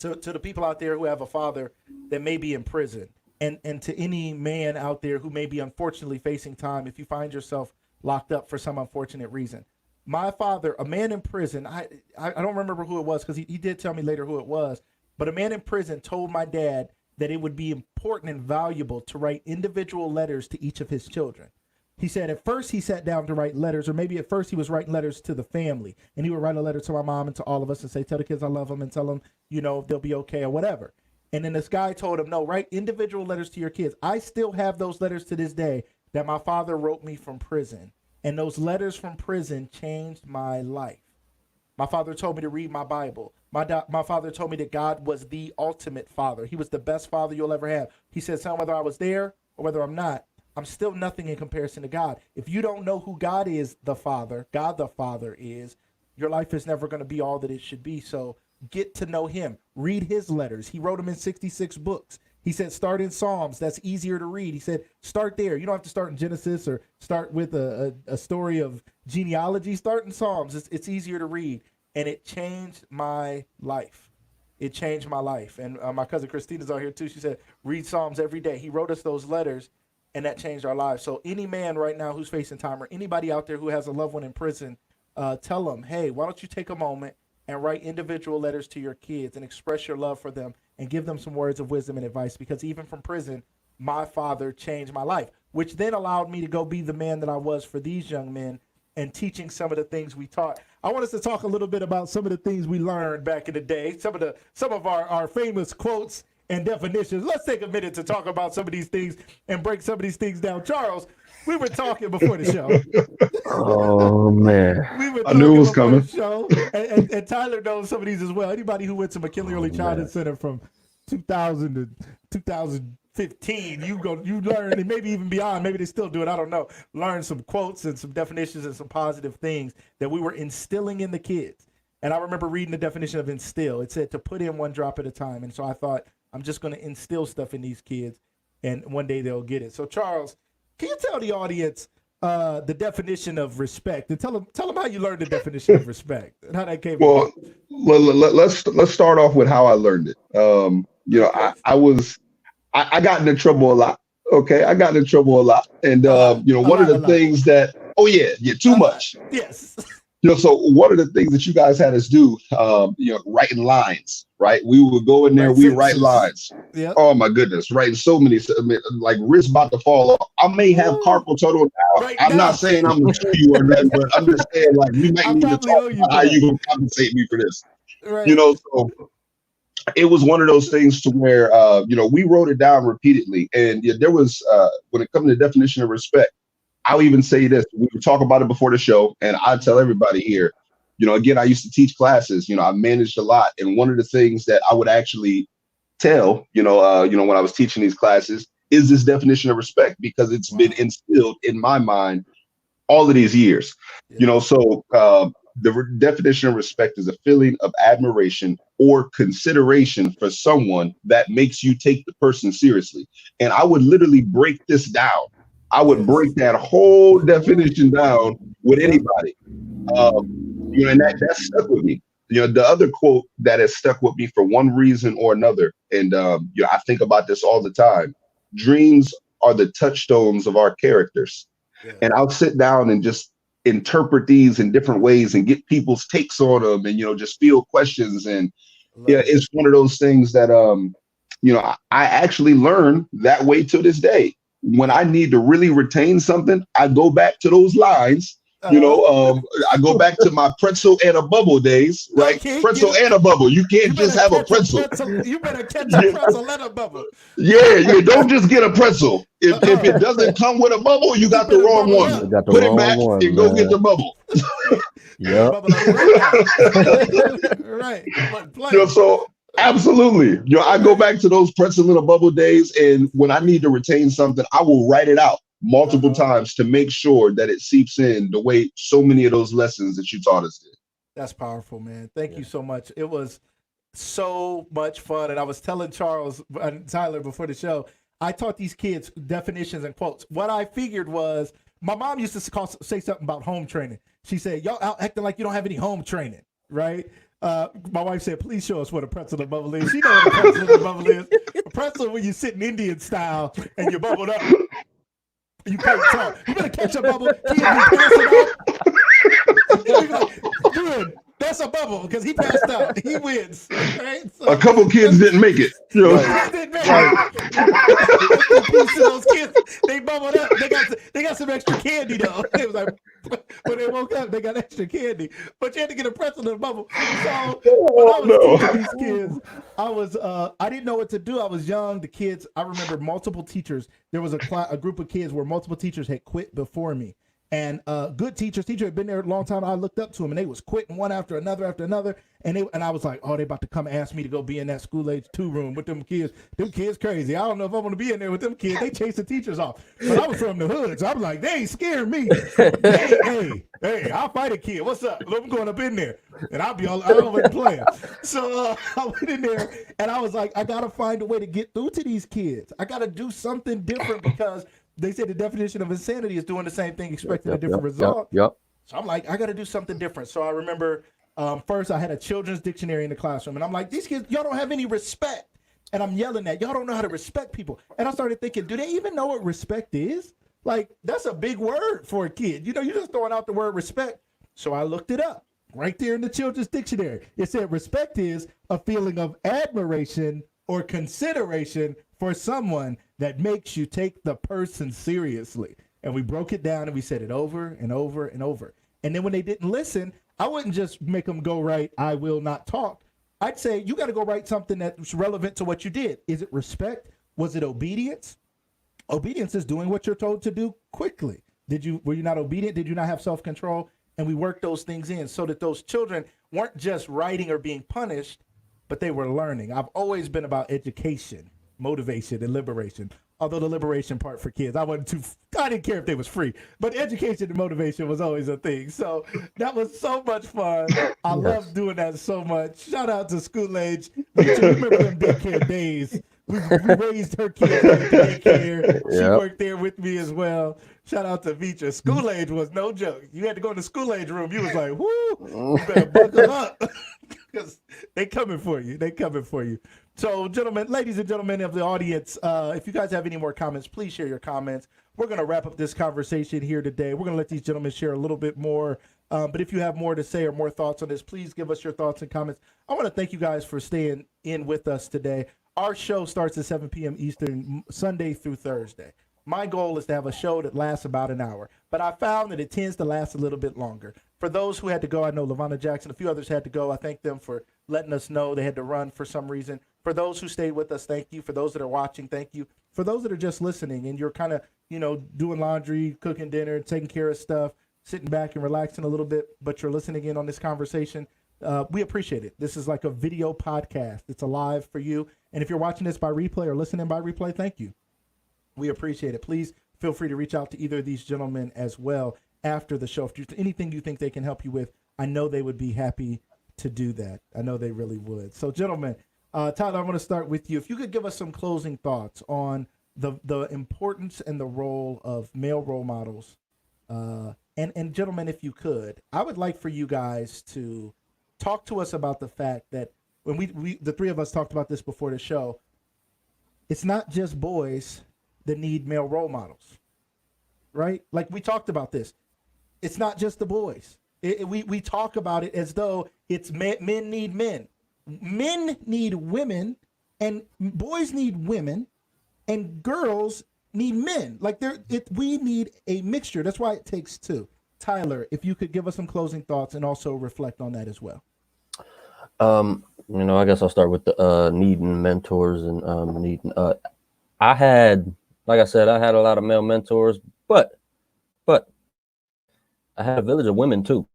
To the people out there who have a father that may be in prison. And to any man out there who may be unfortunately facing time, if you find yourself locked up for some unfortunate reason. My father, a man in prison, I don't remember who it was because he did tell me later who it was, but a man in prison told my dad that it would be important and valuable to write individual letters to each of his children. He said at first he sat down to write letters, or maybe at first he was writing letters to the family, and he would write a letter to my mom and to all of us and say, tell the kids I love them and tell them, they'll be okay or whatever. And then this guy told him, no, write individual letters to your kids. I still have those letters to this day that my father wrote me from prison. And those letters from prison changed my life. My father told me to read my Bible. My father told me that God was the ultimate father. He was the best father you'll ever have. He said, son, whether I was there or whether I'm not, I'm still nothing in comparison to God. If you don't know who God is, God the Father is, your life is never going to be all that it should be. So get to know him. Read his letters. He wrote them in 66 books. He said, start in Psalms. That's easier to read. He said, start there. You don't have to start in Genesis or start with a story of genealogy. Start in Psalms. It's easier to read. And it changed my life. It changed my life. And my cousin Christina's out here too. She said, read Psalms every day. He wrote us those letters, and that changed our lives. So any man right now who's facing time, or anybody out there who has a loved one in prison, tell them, hey, why don't you take a moment and write individual letters to your kids and express your love for them and give them some words of wisdom and advice, because even from prison, my father changed my life, which then allowed me to go be the man that I was for these young men and teaching some of the things we taught. I want us to talk a little bit about some of the things we learned back in the day, some of our famous quotes and definitions. Let's take a minute to talk about some of these things and break some of these things down. Charles, we were talking before the show. Oh, man. I knew it was coming. Show, and Tyler knows some of these as well. Anybody who went to McKinley Early Childhood Center from 2000 to 2015, you learn, and maybe even beyond, maybe they still do it, I don't know, learn some quotes and some definitions and some positive things that we were instilling in the kids. And I remember reading the definition of instill. It said to put in one drop at a time. And so I thought, I'm just going to instill stuff in these kids, and one day they'll get it. So Charles, can you tell the audience the definition of respect, and tell them how you learned the definition of respect and how that came about? Let's start off with how I learned it. I got into trouble a lot. Okay, I got into trouble a lot, and one of the things that too much. Yes. So one of the things that you guys had us do, writing lines, right? We would go in there, we write lines. Yep. Oh my goodness, writing so many, like wrist about to fall off. I may have carpal tunnel now. I'm not saying I'm gonna sue you or nothing, but I'm just saying, like, we might need to talk about how you gonna compensate me for this. Right. So it was one of those things to where, we wrote it down repeatedly, and there was, when it comes to the definition of respect, I'll even say this. We would talk about it before the show, and I tell everybody here, again, I used to teach classes. I managed a lot, and one of the things that I would actually tell, when I was teaching these classes, is this definition of respect, because it's been instilled in my mind all of these years. So the definition of respect is a feeling of admiration or consideration for someone that makes you take the person seriously. And I would literally break this down. I would break that whole definition down with anybody. And that stuck with me. The other quote that has stuck with me for one reason or another, and I think about this all the time. Dreams are the touchstones of our characters. Yeah. And I'll sit down and just interpret these in different ways and get people's takes on them, and just field questions. And it's one of those things that I actually learn that way to this day. When I need to really retain something, I go back to those lines. I go back to my pretzel and a bubble days, right? Pretzel and a bubble. You can't just have a pretzel. You better catch a pretzel and a bubble. Yeah. Don't just get a pretzel. If it doesn't come with a bubble, you got the wrong one. Put it back and go get the bubble. Yeah. Right. So absolutely. I go back to those pretzel in a bubble days, and when I need to retain something, I will write it out multiple times to make sure that it seeps in the way so many of those lessons that you taught us did. That's powerful, man. Thank you so much. It was so much fun. And I was telling Charles and Tyler before the show, I taught these kids definitions and quotes. What I figured was, my mom used to say something about home training. She said, y'all out acting like you don't have any home training, right? My wife said, please show us what a pretzel and bubble is. She knows what a pretzel and bubble is. A pretzel when you sit in Indian style and you're bubbled up. You can't talk. You better catch a bubble. Kid, you pass it out. Like, good. That's a bubble because he passed out. He wins. Right? So, a couple kids didn't make it. Those kids, they bubbled up. They got some extra candy though. It was like when they woke up, they got extra candy. But you had to get a pretzel in a bubble. So when I was teaching these kids, I didn't know what to do. I was young. The kids, I remember multiple teachers. There was a group of kids where multiple teachers had quit before me. And good teachers had been there a long time. I looked up to them, and they was quitting one after another. And I was like, oh, they about to come ask me to go be in that school age 2 room with them kids. Them kids crazy. I don't know if I want to be in there with them kids. They chase the teachers off. But I was from the hood, so I was like, they ain't scaring me. hey, I'll fight a kid. What's up? I'm going up in there, and I wasn't playing. So I went in there, and I was like, I got to find a way to get through to these kids. I got to do something different because they said the definition of insanity is doing the same thing, expecting a different result. Yep. So I'm like, I got to do something different. So I remember first I had a children's dictionary in the classroom, and I'm like, these kids, y'all don't have any respect. And I'm yelling at y'all don't know how to respect people. And I started thinking, do they even know what respect is? Like, that's a big word for a kid. You're just throwing out the word respect. So I looked it up right there in the children's dictionary. It said respect is a feeling of admiration or consideration for someone that makes you take the person seriously. And we broke it down and we said it over and over and over. And then when they didn't listen, I wouldn't just make them go write, I will not talk. I'd say, you got to go write something that's relevant to what you did. Is it respect? Was it obedience? Obedience is doing what you're told to do quickly. Were you not obedient? Did you not have self-control? And we worked those things in so that those children weren't just writing or being punished, but they were learning. I've always been about education, motivation, and liberation. Although the liberation part for kids, I didn't care if they was free, but education and motivation was always a thing. So that was so much fun. I love doing that so much. Shout out to School Age. Remember them daycare days. We raised her kids at the daycare. She worked there with me as well. Shout out to Vitra. School Age was no joke. You had to go in the School Age room. You was like, whoo, you better buckle up. Because they coming for you. So, ladies and gentlemen of the audience, if you guys have any more comments, please share your comments. We're going to wrap up this conversation here today. We're going to let these gentlemen share a little bit more. But if you have more to say or more thoughts on this, please give us your thoughts and comments. I want to thank you guys for staying in with us today. Our show starts at 7 p.m. Eastern, Sunday through Thursday. My goal is to have a show that lasts about an hour, but I found that it tends to last a little bit longer. For those who had to go, I know LaVonna Jackson, a few others had to go. I thank them for letting us know they had to run for some reason. For those who stayed with us, thank you. For those that are watching, thank you. For those that are just listening and you're kind of, doing laundry, cooking dinner, taking care of stuff, sitting back and relaxing a little bit, but you're listening in on this conversation, we appreciate it. This is like a video podcast. It's alive for you. And if you're watching this by replay or listening by replay, thank you. We appreciate it. Please feel free to reach out to either of these gentlemen as well after the show. If there's anything you think they can help you with, I know they would be happy to do that. I know they really would. So, gentlemen, Tyler, I want to start with you. If you could give us some closing thoughts on the importance and the role of male role models. And gentlemen, if you could, I would like for you guys to talk to us about the fact that when we the three of us talked about this before the show, it's not just boys that need male role models, right? Like we talked about this. It's not just the boys. We talk about it as though it's men need men. Men need women, and boys need women, and girls need men. Like we need a mixture. That's why it takes two. Tyler, if you could give us some closing thoughts and also reflect on that as well. I guess I'll start with the needing mentors and needing. I had, like I said, I had a lot of male mentors, but I had a village of women too.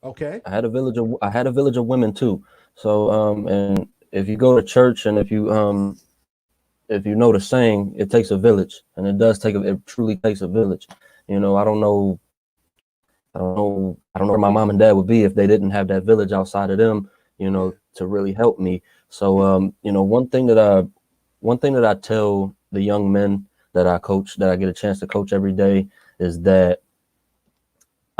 Okay. I had a village of women too. So and if you go to church and if you know the saying, it takes a village, and it truly takes a village. I don't know where my mom and dad would be if they didn't have that village outside of them, to really help me. So one thing that I tell the young men that I coach, that I get a chance to coach every day, is that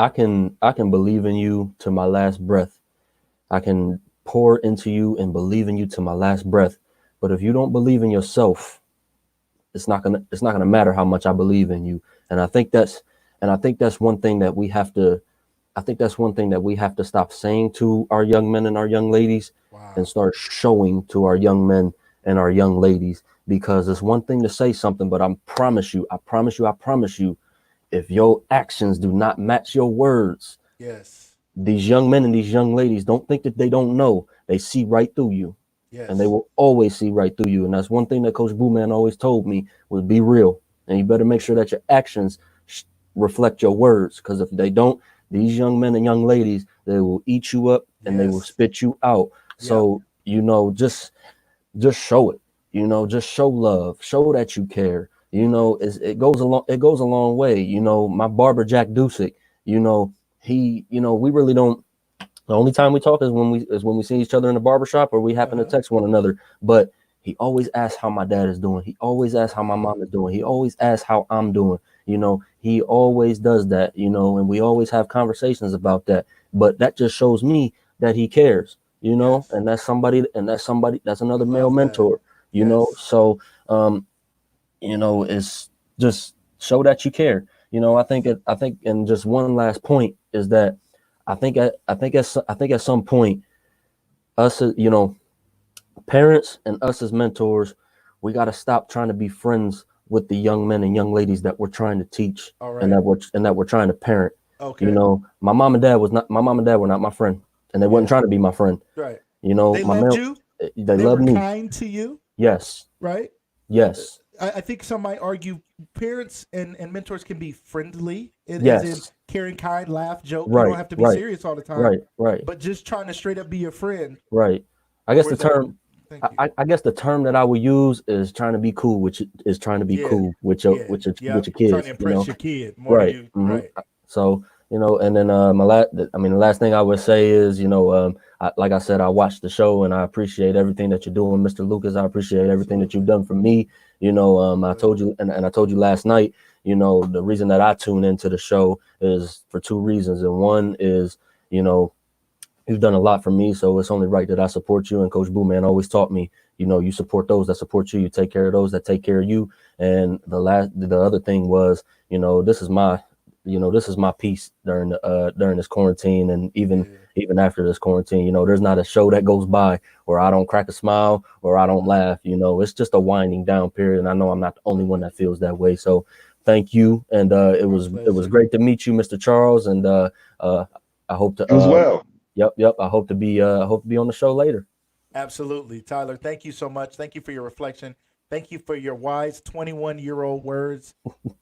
I can believe in you to my last breath. I can pour into you and believe in you to my last breath. But if you don't believe in yourself, it's not gonna matter how much I believe in you. And I think that's one thing that we have to. I think that's one thing that we have to stop saying to our young men and our young ladies, and start showing to our young men and our young ladies. Because it's one thing to say something, but I promise you, if your actions do not match your words, yes, these young men and these young ladies don't think that they don't know. They see right through you. yes, And they will always see right through you. And that's one thing that Coach Boo Man always told me, was be real. And you better make sure that your actions reflect your words. Because if they don't, these young men and young ladies, they will eat you up and they will spit you out. So, just show it. Just show love. Show that you care. It goes a long way. My barber, Jack Dusick, we really don't. The only time we talk is when we see each other in the barbershop, or we happen to text one another. But he always asks how my dad is doing. He always asks how my mom is doing. He always asks how I'm doing. He always does that, and we always have conversations about that. But that just shows me that he cares, and that's another male mentor, So, it's just show that you care. I think, and just one last point is that I think at some point, us, parents and us as mentors, we got to stop trying to be friends with the young men and young ladies that we're trying to teach, and that we're trying to parent. Okay. My mom and dad were not my friend, and they wasn't trying to be my friend. Right. They loved you. They loved me. Kind to you. Yes. Right. Yes. I think some might argue parents and mentors can be friendly, as in caring, kind, laugh, joke. Right, you don't have to be serious all the time. Right. But just trying to straight up be your friend. Right. I guess the term that I would use is trying to be cool, which is trying to be cool with your kids. Trying to impress your kid more than you. Mm-hmm. Right. So, and then the last thing I would say is, like I said, I watched the show and I appreciate everything that you're doing, Mr. Lucas. I appreciate everything that you've done for me. I told you, and I told you last night, the reason that I tune into the show is for two reasons. And one is, you've done a lot for me, so it's only right that I support you. And Coach Boo Man always taught me, you support those that support you. You take care of those that take care of you. And the other thing was, this is my piece during this quarantine, and even after this quarantine. There's not a show that goes by where I don't crack a smile or I don't laugh. It's just a winding down period, and I know I'm not the only one that feels that way. So thank you, and it was great to meet you, Mr. Charles, and I hope to as well. Yep. I hope to be on the show later. Absolutely, Tyler. Thank you so much. Thank you for your reflection. Thank you for your wise 21-year-old words.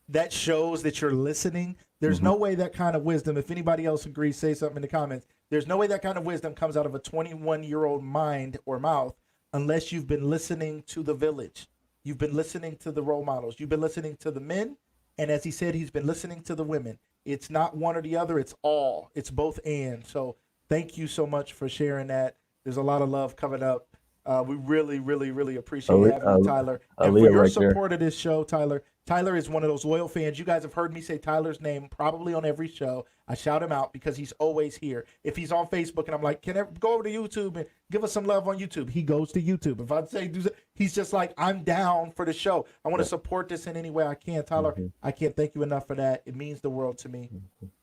That shows that you're listening. There's no way that kind of wisdom, if anybody else agrees, say something in the comments. There's no way that kind of wisdom comes out of a 21-year-old mind or mouth unless you've been listening to the village. You've been listening to the role models. You've been listening to the men. And as he said, he's been listening to the women. It's not one or the other. It's all. It's both and. So thank you so much for sharing that. There's a lot of love coming up. We really, really, really appreciate having you, Tyler. And for your support of this show, Tyler. Tyler is one of those loyal fans. You guys have heard me say Tyler's name probably on every show. I shout him out because he's always here. If he's on Facebook and I'm like, can I go over to YouTube and give us some love on YouTube? He goes to YouTube. If I say, he's just like, I'm down for the show. I want to support this in any way I can. Tyler, I can't thank you enough for that. It means the world to me.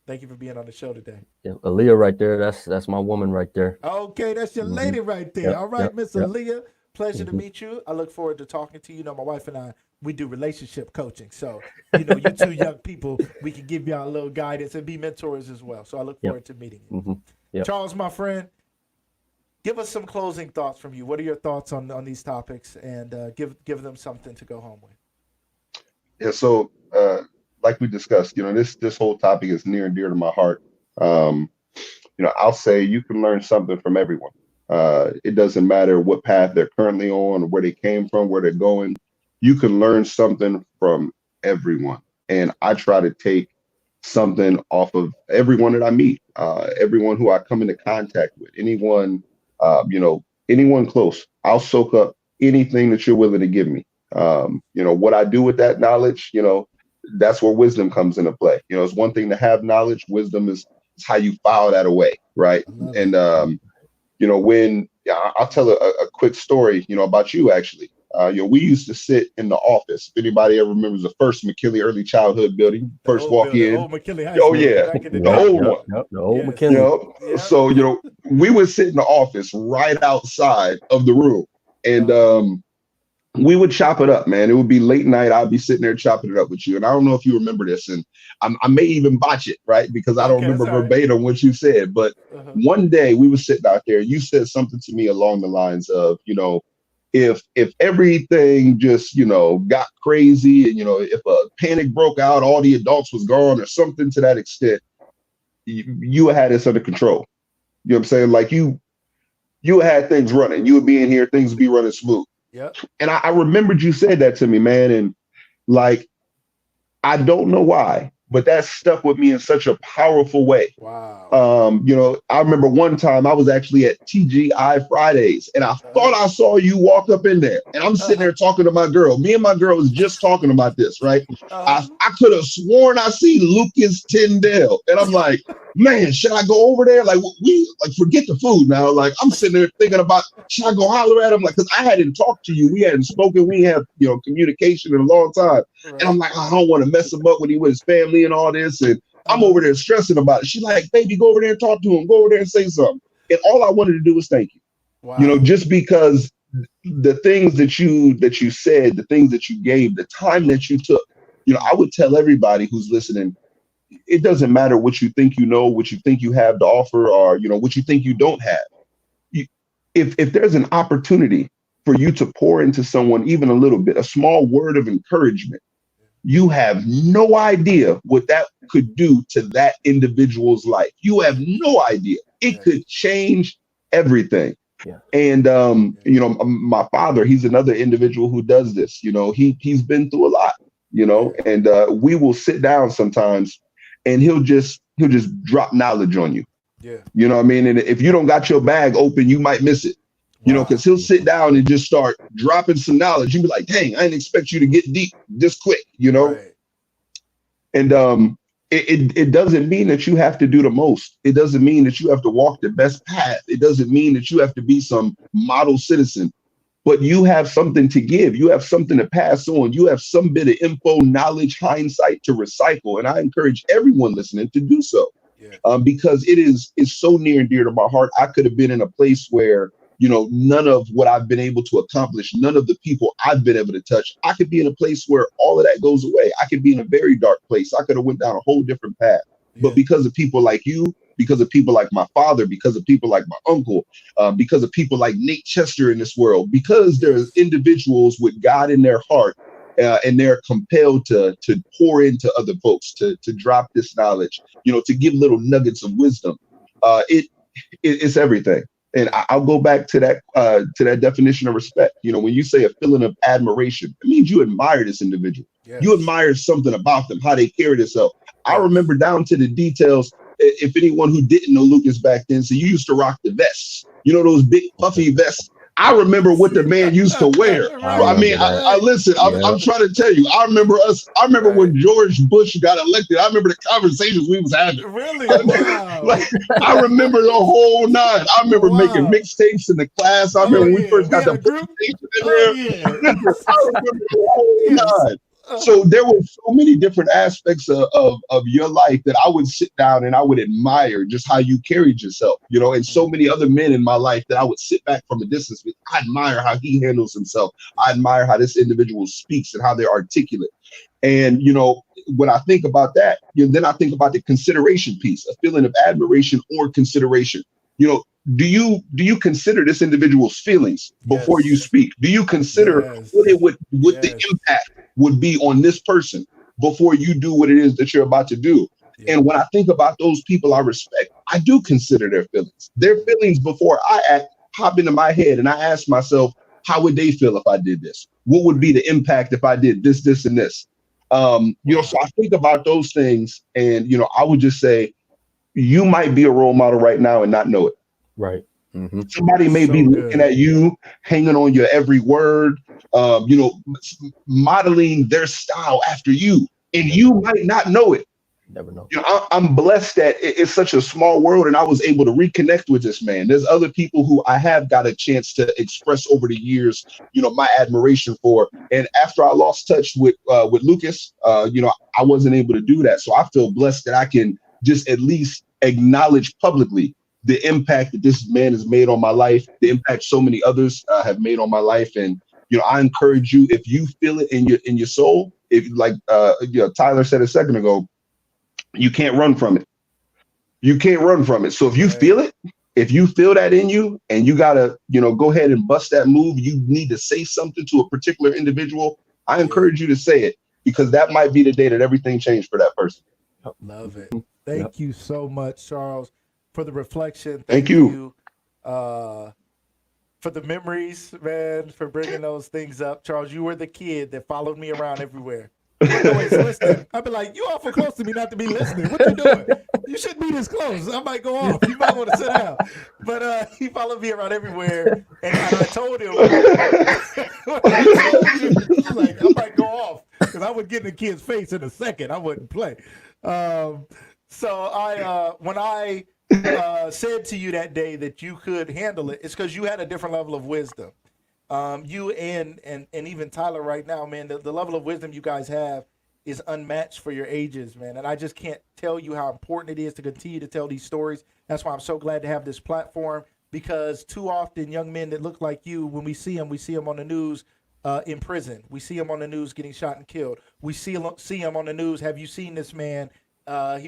Thank you for being on the show today. Yeah, Aaliyah right there. That's my woman right there. Okay, that's your lady right there. Yep, All right, yep, Miss yep. Aaliyah. Pleasure to meet you. I look forward to talking to you. You know, my wife and I, we do relationship coaching. So, you know, you two young people, we can give y'all a little guidance and be mentors as well. So I look forward to meeting you. Yep. Charles, my friend, give us some closing thoughts from you. What are your thoughts on these topics? And give them something to go home with. Yeah, so like we discussed, you know, this whole topic is near and dear to my heart. You know, I'll say you can learn something from everyone. It doesn't matter what path they're currently on, or where they came from, where they're going. You can learn something from everyone. And I try to take something off of everyone that I meet, everyone who I come into contact with, anyone, you know, anyone close. I'll soak up anything that you're willing to give me. You know, what I do with that knowledge, you know, that's where wisdom comes into play. You know, it's one thing to have knowledge. Wisdom is how you file that away, right? And you know, when I'll tell a quick story, you know, about you actually. You know, we used to sit in the office. If anybody ever remembers the first McKinley Early Childhood building, first walk in. Old McKinley High School. Oh yeah, the old one. Yep, the old McKinley. You know, so you know, we would sit in the office right outside of the room, and we would chop it up, man. It would be late night. I'd be sitting there chopping it up with you. And I don't know if you remember this, and I may even botch it, right? Because I don't remember verbatim what you said. But one day we were sitting out there. You said something to me along the lines of, you know, if everything just, you know, got crazy, and, you know, if a panic broke out, all the adults was gone, or something to that extent, you had this under control. You know what I'm saying? Like you had things running. You would be in here, things would be running smooth. Yep. And I remembered you said that to me, man. And like, I don't know why, but that stuck with me in such a powerful way. Wow. You know, I remember one time I was actually at TGI Fridays, and I thought I saw you walk up in there, and I'm sitting there talking to my girl. Me and my girl was just talking about this, right? I could have sworn I see Lucas Tyndale, and I'm like, man, should I go over there? Like, forget the food now. Like, I'm sitting there thinking about, should I go holler at him? Like, because I hadn't talked to you, we hadn't spoken, we had, you know, communication in a long time, and I'm like, I don't want to mess him up when he with his family and all this, and I'm over there stressing about it. She's like, baby, go over there and talk to him. Go over there and say something. And all I wanted to do was thank you. Wow. You know, just because the things that you said, the things that you gave, the time that you took, you know, I would tell everybody who's listening, it doesn't matter what you think you know, what you think you have to offer, or, you know, what you think you don't have. If there's an opportunity for you to pour into someone, even a little bit, a small word of encouragement, you have no idea what that could do to that individual's life. You have no idea. It could change everything. Yeah. And, you know, my father, he's another individual who does this. You know, he's been through a lot, you know, and we will sit down sometimes and he'll just drop knowledge on you. Yeah. You know what I mean? And if you don't got your bag open, you might miss it. You know, because he'll sit down and just start dropping some knowledge. You'd be like, dang, I didn't expect you to get deep this quick, you know? Right. And it doesn't mean that you have to do the most. It doesn't mean that you have to walk the best path. It doesn't mean that you have to be some model citizen. But you have something to give. You have something to pass on. You have some bit of info, knowledge, hindsight to recycle. And I encourage everyone listening to do so. Yeah. Because it's so near and dear to my heart. I could have been in a place where, you know, none of what I've been able to accomplish, none of the people I've been able to touch, I could be in a place where all of that goes away. I could be in a very dark place. I could have went down a whole different path. Yeah. But because of people like you, because of people like my father, because of people like my uncle, because of people like Nate Chester in this world, because there's individuals with God in their heart, and they're compelled to pour into other folks, to drop this knowledge, you know, to give little nuggets of wisdom. It's everything. And I'll go back to that definition of respect. You know, when you say a feeling of admiration, it means you admire this individual. Yes. You admire something about them, how they carry themselves. I remember down to the details. If anyone who didn't know Lucas back then, so you used to rock the vests. You know, those big puffy vests. I remember what the man used to wear. I mean, I listen, I'm trying to tell you, I remember when George Bush got elected. I remember the conversations we was having. Really? Wow. Like, I remember the whole nine. I remember making mixtapes in the class. I remember when we first got the presentation in there. I remember the whole nine. So there were so many different aspects of your life that I would sit down and I would admire just how you carried yourself, and so many other men in my life that I would sit back from a distance with. I admire how he handles himself. I admire how this individual speaks and how they're articulate. And, when I think about that, then I think about the consideration piece, a feeling of admiration or consideration. Do you consider this individual's feelings before you speak? Do you consider what the impact would be on this person before you do what it is that you're about to do? And when I think about those people I respect, I do consider their feelings before I act, pop into my head, and I ask myself, how would they feel if I did this? What would be the impact if I did this, this, and this? So I think about those things, and I would just say, you might be a role model right now and not know it. Right. Mm-hmm. Somebody may be looking at you, hanging on your every word, modeling their style after you, and you might not know it. Never know. I'm blessed that it's such a small world, and I was able to reconnect with this man. There's other people who I have got a chance to express over the years, my admiration for. And after I lost touch with Lucas, I wasn't able to do that. So I feel blessed that I can just at least acknowledge publicly the impact that this man has made on my life, the impact so many others have made on my life. And, I encourage you, if you feel it in your soul, if like Tyler said a second ago, you can't run from it. You can't run from it. So if you feel it, if you feel that in you and you got to, go ahead and bust that move, you need to say something to a particular individual. I encourage you to say it, because that might be the day that everything changed for that person. Love it. Thank you so much, Charles, for the reflection. Thank you. For the memories, man, for bringing those things up. Charles, you were the kid that followed me around everywhere. Always listening. I'd be like, you awful close to me not to be listening. What you doing? You shouldn't be this close. I might go off. You might want to sit down. But he followed me around everywhere. And I told him, I might go off, because I would get in the kid's face in a second. I wouldn't play. So when I said to you that day that you could handle it, it's because you had a different level of wisdom. You and even Tyler right now, man, the level of wisdom you guys have is unmatched for your ages, man. And I just can't tell you how important it is to continue to tell these stories. That's why I'm so glad to have this platform, because too often young men that look like you, when we see them on the news in prison. We see them on the news getting shot and killed. We see them on the news. Have you seen this man?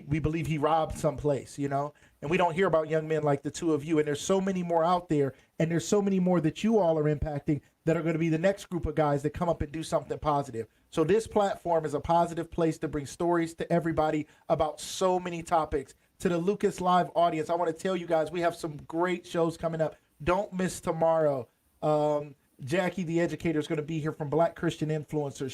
We believe he robbed someplace, and we don't hear about young men like the two of you. And there's so many more out there, and there's so many more that you all are impacting that are going to be the next group of guys that come up and do something positive. So this platform is a positive place to bring stories to everybody about so many topics. To the Lucas Live audience, I want to tell you guys, we have some great shows coming up. Don't miss tomorrow. Jackie, the educator, is going to be here from Black Christian Influencers.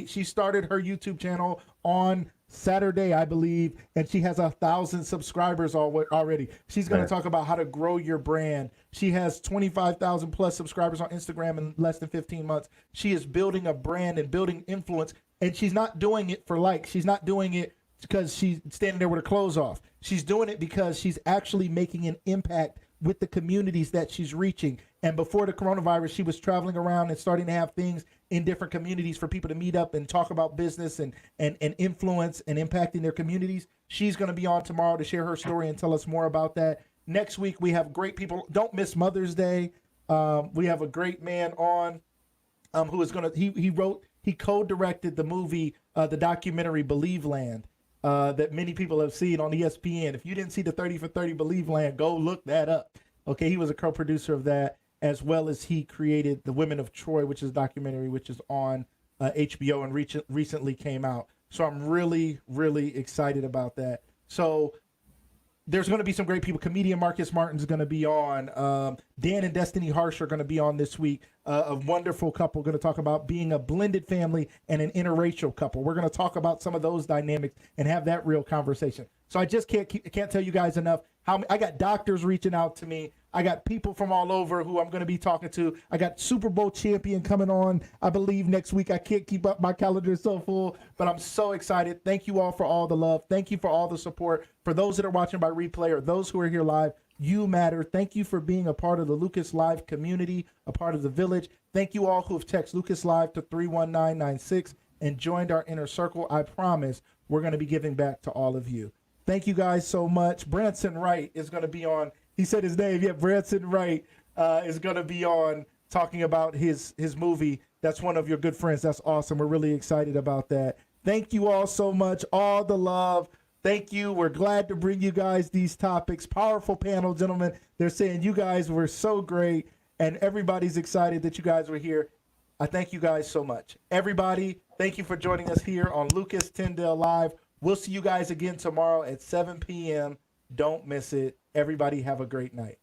She started her YouTube channel on Saturday, I believe, and she has 1,000 subscribers already. She's going to talk about how to grow your brand. She has 25,000 plus subscribers on Instagram in less than 15 months. She is building a brand and building influence, and she's not doing it for likes. She's not doing it because she's standing there with her clothes off. She's doing it because she's actually making an impact with the communities that she's reaching. And before the coronavirus, she was traveling around and starting to have things in different communities for people to meet up and talk about business and influence and impacting their communities. She's going to be on tomorrow to share her story and tell us more about that. Next week, we have great people. Don't miss Mother's Day. We have a great man on who is going to, he co-directed the movie, the documentary Believe Land. That many people have seen on ESPN. If you didn't see the 30 for 30 Believe Land, go look that up. Okay, he was a co-producer of that, as well as he created The Women of Troy, which is a documentary, which is on HBO and recently came out. So I'm really, really excited about that. So there's going to be some great people. Comedian Marcus Martin's going to be on. Dan and Destiny Harsh are going to be on this week. A wonderful couple going to talk about being a blended family and an interracial couple. We're going to talk about some of those dynamics and have that real conversation. So I just can't tell you guys enough how I got doctors reaching out to me. I got people from all over who I'm going to be talking to. I got Super Bowl champion coming on, I believe, next week. I can't keep up. My calendar is so full, but I'm so excited. Thank you all for all the love. Thank you for all the support. For those that are watching by replay or those who are here live, you matter. Thank you for being a part of the Lucas Live community, a part of the village. Thank you all who have texted Lucas Live to 31996 and joined our inner circle, I promise we're going to be giving back to all of you. Thank you guys so much. Branson Wright is going to be on. He said his name. Yeah, Branson Wright is going to be on talking about his movie. That's one of your good friends. That's awesome. We're really excited about that. Thank you all so much. All the love. Thank you. We're glad to bring you guys these topics. Powerful panel, gentlemen. They're saying you guys were so great, and everybody's excited that you guys were here. I thank you guys so much. Everybody, thank you for joining us here on Lucas Tyndale Live. We'll see you guys again tomorrow at 7 p.m. Don't miss it. Everybody have a great night.